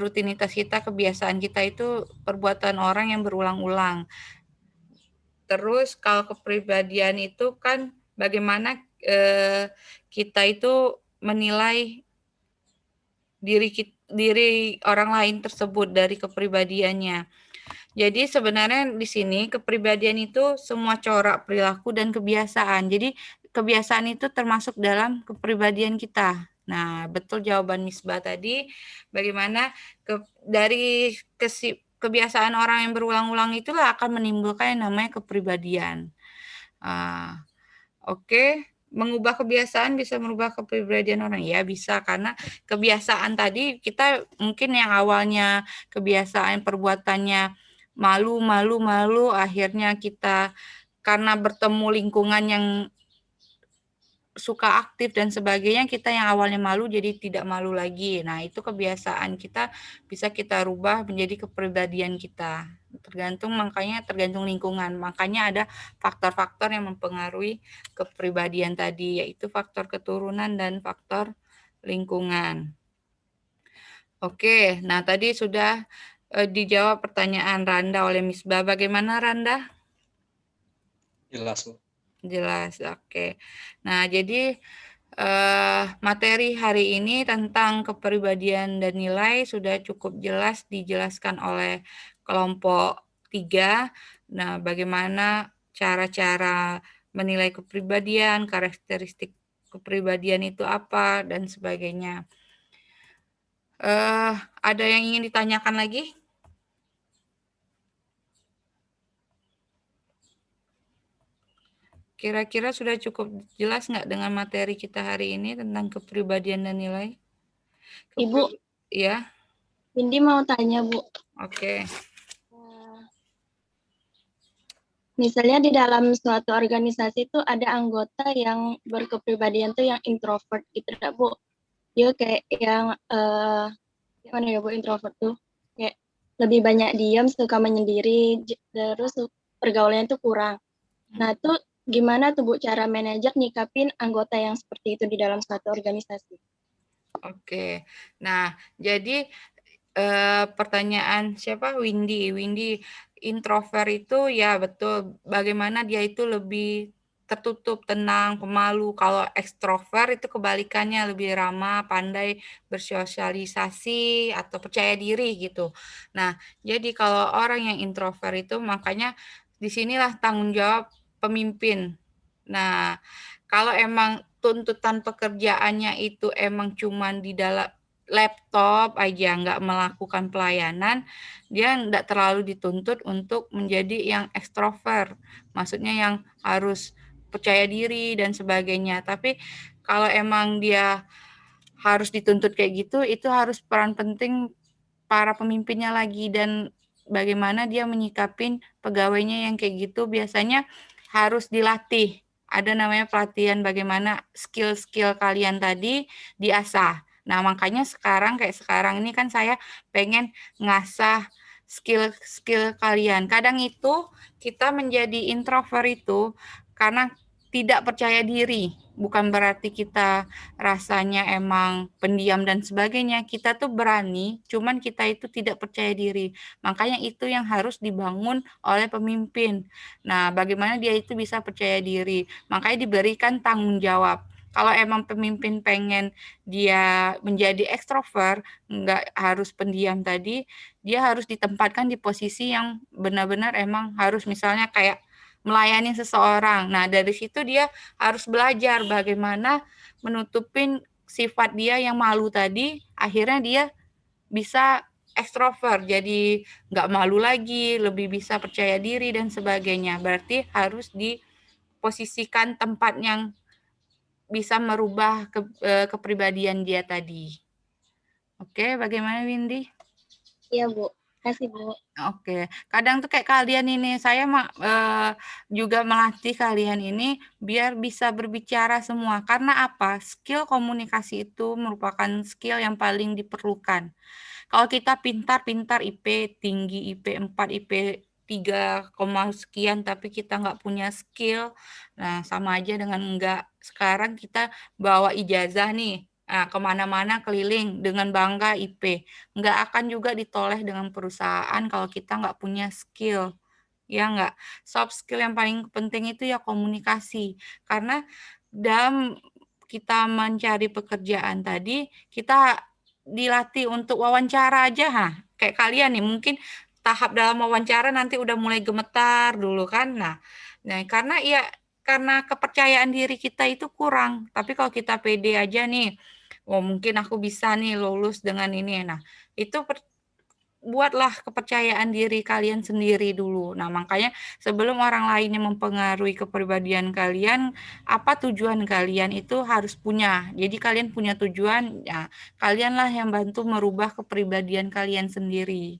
S1: rutinitas kita, kebiasaan kita itu perbuatan orang yang berulang-ulang. Terus kalau kepribadian itu kan bagaimana kita itu menilai diri orang lain tersebut dari kepribadiannya. Jadi sebenarnya di sini kepribadian itu semua corak perilaku dan kebiasaan. Jadi kebiasaan itu termasuk dalam kepribadian kita. Nah, betul jawaban Misbah tadi. Bagaimana dari kebiasaan orang yang berulang-ulang itulah akan menimbulkan yang namanya kepribadian. Oke. Mengubah kebiasaan bisa merubah kepribadian orang? Ya bisa, karena kebiasaan tadi kita mungkin yang awalnya kebiasaan perbuatannya malu, akhirnya kita karena bertemu lingkungan yang suka aktif dan sebagainya, kita yang awalnya malu jadi tidak malu lagi. Nah, itu kebiasaan kita bisa kita rubah menjadi kepribadian kita. Makanya tergantung lingkungan. Makanya ada faktor-faktor yang mempengaruhi kepribadian tadi, yaitu faktor keturunan dan faktor lingkungan. Oke, nah tadi sudah dijawab pertanyaan Randa oleh Misbah. Bagaimana Randa?
S14: Jelas, Bu.
S1: Jelas, oke. Nah, jadi materi hari ini tentang kepribadian dan nilai sudah cukup jelas dijelaskan oleh kelompok 3. Nah, bagaimana cara-cara menilai kepribadian, karakteristik kepribadian itu apa, dan sebagainya. Ada yang ingin ditanyakan lagi? Kira-kira sudah cukup jelas nggak dengan materi kita hari ini tentang kepribadian dan nilai?
S4: Ibu.
S1: Ya.
S4: Windy mau tanya, Bu.
S1: Oke.
S4: Misalnya di dalam suatu organisasi itu ada anggota yang berkepribadian tuh yang introvert gitu, Bu. Dia kayak yang gimana ya, Bu, introvert tuh kayak lebih banyak diam, suka menyendiri, terus pergaulannya tuh kurang. Nah, tuh gimana tuh, Bu, cara manajer nyikapin anggota yang seperti itu di dalam suatu organisasi?
S1: Oke. Nah, jadi pertanyaan siapa? Windy. Introvert itu ya betul. Bagaimana dia itu lebih tertutup, tenang, pemalu. Kalau ekstrovert itu kebalikannya, lebih ramah, pandai bersosialisasi atau percaya diri gitu. Nah, jadi kalau orang yang introvert itu makanya disinilah tanggung jawab pemimpin. Nah, kalau emang tuntutan pekerjaannya itu emang cuman di dalam laptop aja, nggak melakukan pelayanan, dia nggak terlalu dituntut untuk menjadi yang ekstrovert. Maksudnya yang harus percaya diri dan sebagainya. Tapi kalau emang dia harus dituntut kayak gitu, itu harus peran penting para pemimpinnya lagi, dan bagaimana dia menyikapin pegawainya yang kayak gitu biasanya harus dilatih. Ada namanya pelatihan bagaimana skill-skill kalian tadi diasah. Nah, makanya kayak sekarang ini kan saya pengen ngasah skill-skill kalian. Kadang itu kita menjadi introvert itu karena tidak percaya diri. Bukan berarti kita rasanya emang pendiam dan sebagainya. Kita tuh berani, cuman kita itu tidak percaya diri. Makanya itu yang harus dibangun oleh pemimpin. Nah, bagaimana dia itu bisa percaya diri? Makanya diberikan tanggung jawab. Kalau emang pemimpin pengen dia menjadi ekstrovert, nggak harus pendiam tadi, dia harus ditempatkan di posisi yang benar-benar emang harus misalnya kayak melayani seseorang. Nah, dari situ dia harus belajar bagaimana menutupin sifat dia yang malu tadi, akhirnya dia bisa ekstrovert, jadi nggak malu lagi, lebih bisa percaya diri dan sebagainya. Berarti harus diposisikan tempat yang bisa merubah kepribadian dia tadi. Oke, bagaimana Windy?
S7: Iya, Bu. Kasih, Bu.
S1: Oke, kadang tuh kayak kalian ini, saya juga melatih kalian ini biar bisa berbicara semua. Karena apa? Skill komunikasi itu merupakan skill yang paling diperlukan. Kalau kita pintar-pintar IP tinggi, IP 4, IP 3, sekian, tapi kita nggak punya skill, nah sama aja dengan enggak. Sekarang kita bawa ijazah nih, nah, kemana-mana keliling dengan bangga IP. Nggak akan juga ditoleh dengan perusahaan kalau kita nggak punya skill. Ya nggak? Soft skill yang paling penting itu ya komunikasi. Karena dalam kita mencari pekerjaan tadi, kita dilatih untuk wawancara aja, kayak kalian nih mungkin tahap dalam wawancara nanti udah mulai gemetar dulu kan. Nah, karena kepercayaan diri kita itu kurang. Tapi kalau kita pede aja nih, oh mungkin aku bisa nih lulus dengan ini. Nah, itu buatlah kepercayaan diri kalian sendiri dulu. Nah, makanya sebelum orang lain yang mempengaruhi kepribadian kalian, apa tujuan kalian itu harus punya. Jadi kalian punya tujuan, ya kalianlah yang bantu merubah kepribadian kalian sendiri.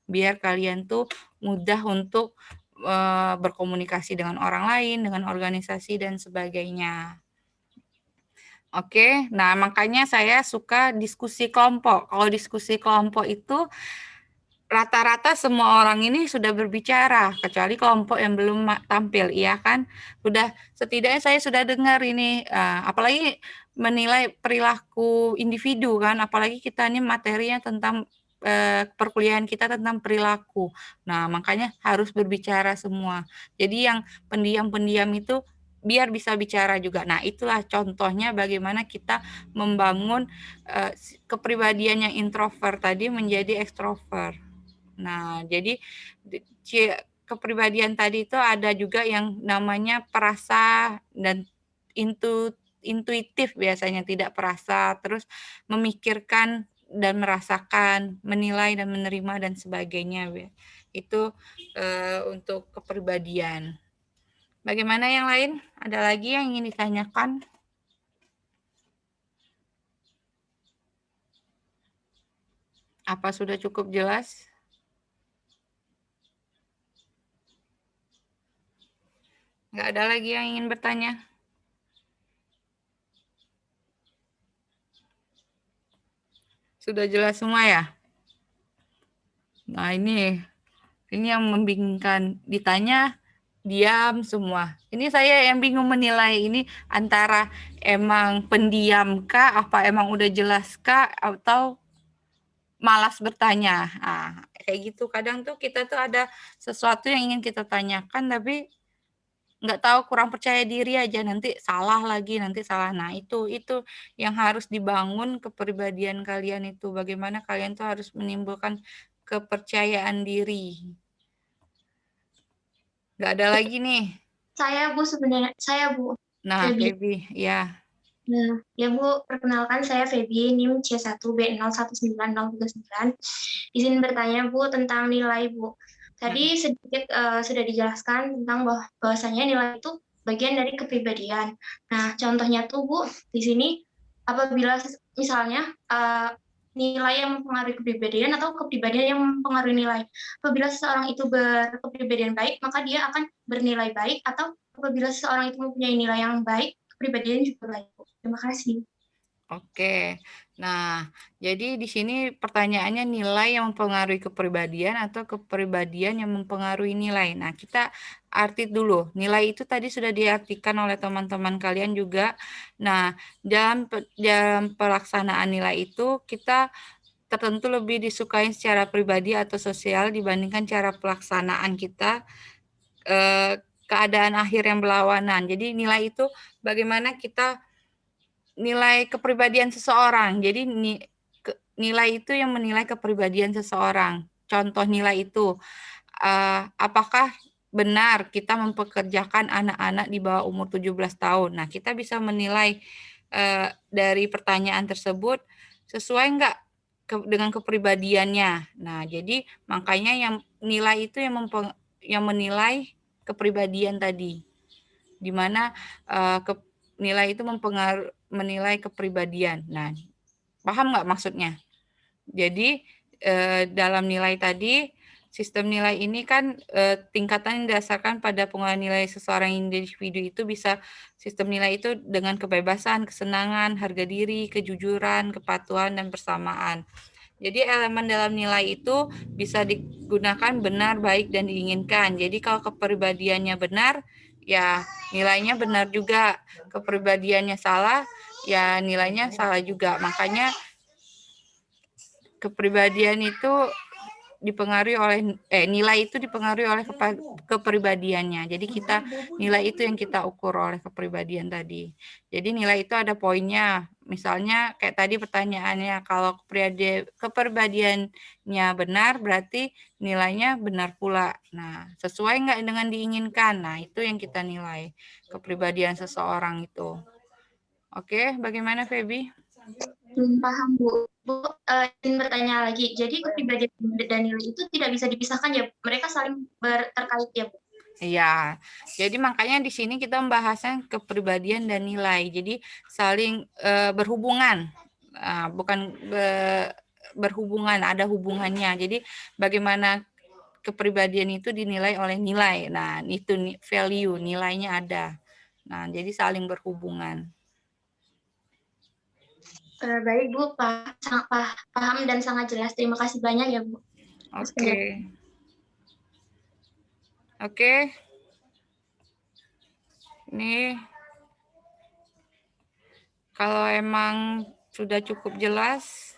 S1: Biar kalian tuh mudah untuk berkomunikasi dengan orang lain, dengan organisasi dan sebagainya. Oke, nah makanya saya suka diskusi kelompok. Kalau diskusi kelompok itu rata-rata semua orang ini sudah berbicara, kecuali kelompok yang belum tampil, iya kan? Setidaknya saya sudah dengar ini, apalagi menilai perilaku individu kan, apalagi kita ini materinya tentang perkuliahan kita tentang perilaku. Nah, makanya harus berbicara semua. Jadi yang pendiam-pendiam itu biar bisa bicara juga. Nah, itulah contohnya bagaimana kita membangun kepribadian yang introvert tadi menjadi ekstrovert. Nah, jadi kepribadian tadi itu ada juga yang namanya perasa dan intuitif biasanya, tidak perasa, terus memikirkan dan merasakan, menilai dan menerima dan sebagainya. Itu untuk kepribadian. Bagaimana yang lain? Ada lagi yang ingin ditanyakan? Apa sudah cukup jelas? Nggak ada lagi yang ingin bertanya? Sudah jelas semua ya? Nah, ini yang membingungkan. Ditanya, diam semua. Ini saya yang bingung menilai ini antara emang pendiam kah, apa emang udah jelas kah, atau malas bertanya. Nah, kayak gitu. Kadang tuh kita tuh ada sesuatu yang ingin kita tanyakan, tapi nggak tahu, kurang percaya diri aja, nanti salah lagi, nanti salah. Nah, itu yang harus dibangun kepribadian kalian itu. Bagaimana kalian tuh harus menimbulkan kepercayaan diri. Nggak ada lagi nih.
S4: Saya, Bu, sebenarnya. Saya, Bu.
S1: Nah,
S4: Feby.
S1: Feby, ya.
S4: Nah, ya Bu, perkenalkan saya Feby, NIM C1B019039. Izin bertanya Bu tentang nilai Bu. Tadi sedikit sudah dijelaskan tentang bahwasanya nilai itu
S15: bagian dari kepribadian. Nah, contohnya tuh Bu, di sini apabila misalnya nilai yang mempengaruhi kepribadian atau kepribadian yang mempengaruhi nilai. Apabila seseorang itu berkepribadian baik, maka dia akan bernilai baik, atau apabila seseorang itu mempunyai nilai yang baik, kepribadian juga baik. Terima kasih.
S1: Oke. Nah, jadi di sini pertanyaannya nilai yang mempengaruhi kepribadian atau kepribadian yang mempengaruhi nilai. Nah, kita arti dulu. Nilai itu tadi sudah diartikan oleh teman-teman kalian juga. Nah, dalam pelaksanaan nilai itu kita tertentu lebih disukai secara pribadi atau sosial dibandingkan cara pelaksanaan kita keadaan akhir yang berlawanan. Jadi nilai itu bagaimana kita nilai kepribadian seseorang. Jadi nilai itu yang menilai kepribadian seseorang. Contoh nilai itu, apakah benar kita mempekerjakan anak-anak di bawah umur 17 tahun. Nah, kita bisa menilai dari pertanyaan tersebut sesuai enggak dengan kepribadiannya. Nah, jadi makanya yang nilai itu yang menilai kepribadian tadi. Di mana nilai itu menilai kepribadian. Nah, paham nggak maksudnya? Jadi dalam nilai tadi, sistem nilai ini kan tingkatan yang didasarkan pada pengolahan nilai seseorang individu itu bisa sistem nilai itu dengan kebebasan, kesenangan, harga diri, kejujuran, kepatuhan, dan persamaan. Jadi elemen dalam nilai itu bisa digunakan benar, baik, dan diinginkan. Jadi kalau kepribadiannya benar, ya nilainya benar juga. Kepribadiannya salah, ya nilainya salah juga. Makanya kepribadian itu dipengaruhi oleh nilai itu dipengaruhi oleh kepribadiannya. Jadi kita nilai itu yang kita ukur oleh kepribadian tadi. Jadi nilai itu ada poinnya. Misalnya kayak tadi pertanyaannya, kalau kepribadiannya benar berarti nilainya benar pula. Nah, sesuai nggak dengan diinginkan? Nah, itu yang kita nilai kepribadian seseorang itu. Oke, bagaimana Feby?
S15: Belum paham Bu. Ingin bertanya lagi. Jadi kepribadian dan nilai itu tidak bisa dipisahkan ya? Mereka saling terkait ya Bu?
S1: Iya, jadi makanya di sini kita membahasnya kepribadian dan nilai. Jadi saling berhubungan, bukan berhubungan, ada hubungannya. Jadi bagaimana kepribadian itu dinilai oleh nilai. Nah, itu value, nilainya ada. Nah, jadi saling berhubungan.
S15: Baik Bu, sangat paham dan sangat jelas. Terima kasih banyak ya Bu.
S1: Oke. Oke. Ini kalau emang sudah cukup jelas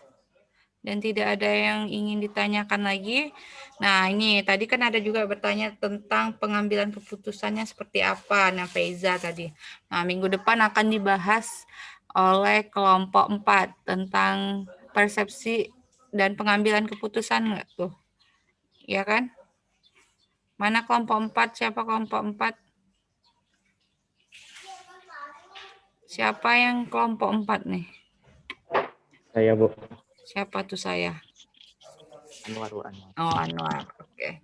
S1: dan tidak ada yang ingin ditanyakan lagi. Nah, ini tadi kan ada juga bertanya tentang pengambilan keputusannya seperti apa. Nah, Feiza tadi. Nah, minggu depan akan dibahas oleh kelompok 4 tentang persepsi dan pengambilan keputusan enggak tuh? Ya kan? Mana kelompok 4? Siapa kelompok 4? Siapa yang kelompok 4 nih?
S6: Saya, Bu.
S1: Siapa tuh saya?
S6: Anwar.
S1: Oh, Anwar. Oke.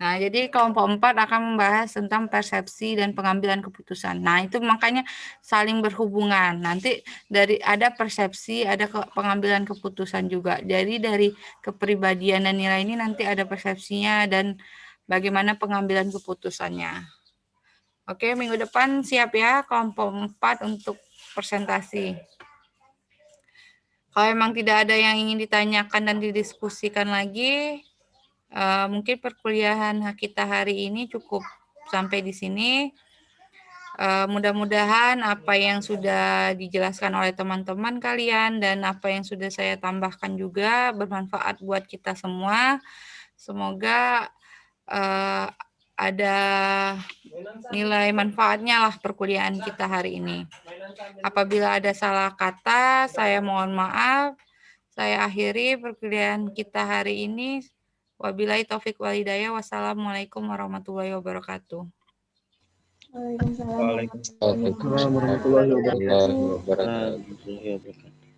S1: Nah, jadi kelompok 4 akan membahas tentang persepsi dan pengambilan keputusan. Nah, itu makanya saling berhubungan. Nanti ada persepsi, ada pengambilan keputusan juga. Jadi dari kepribadian dan nilai ini nanti ada persepsinya dan bagaimana pengambilan keputusannya. Oke, minggu depan siap ya kelompok 4 untuk presentasi. Kalau memang tidak ada yang ingin ditanyakan dan didiskusikan lagi, mungkin perkuliahan kita hari ini cukup sampai di sini. Mudah-mudahan apa yang sudah dijelaskan oleh teman-teman kalian dan apa yang sudah saya tambahkan juga bermanfaat buat kita semua. Semoga ada nilai manfaatnya lah perkuliahan kita hari ini. Apabila ada salah kata, saya mohon maaf. Saya akhiri perkuliahan kita hari ini. Wabillahi taufik wal hidayah. Wassalamualaikum warahmatullahi wabarakatuh.
S3: Waalaikumsalam
S6: Waalaikumsalam warahmatullahi wabarakatuh.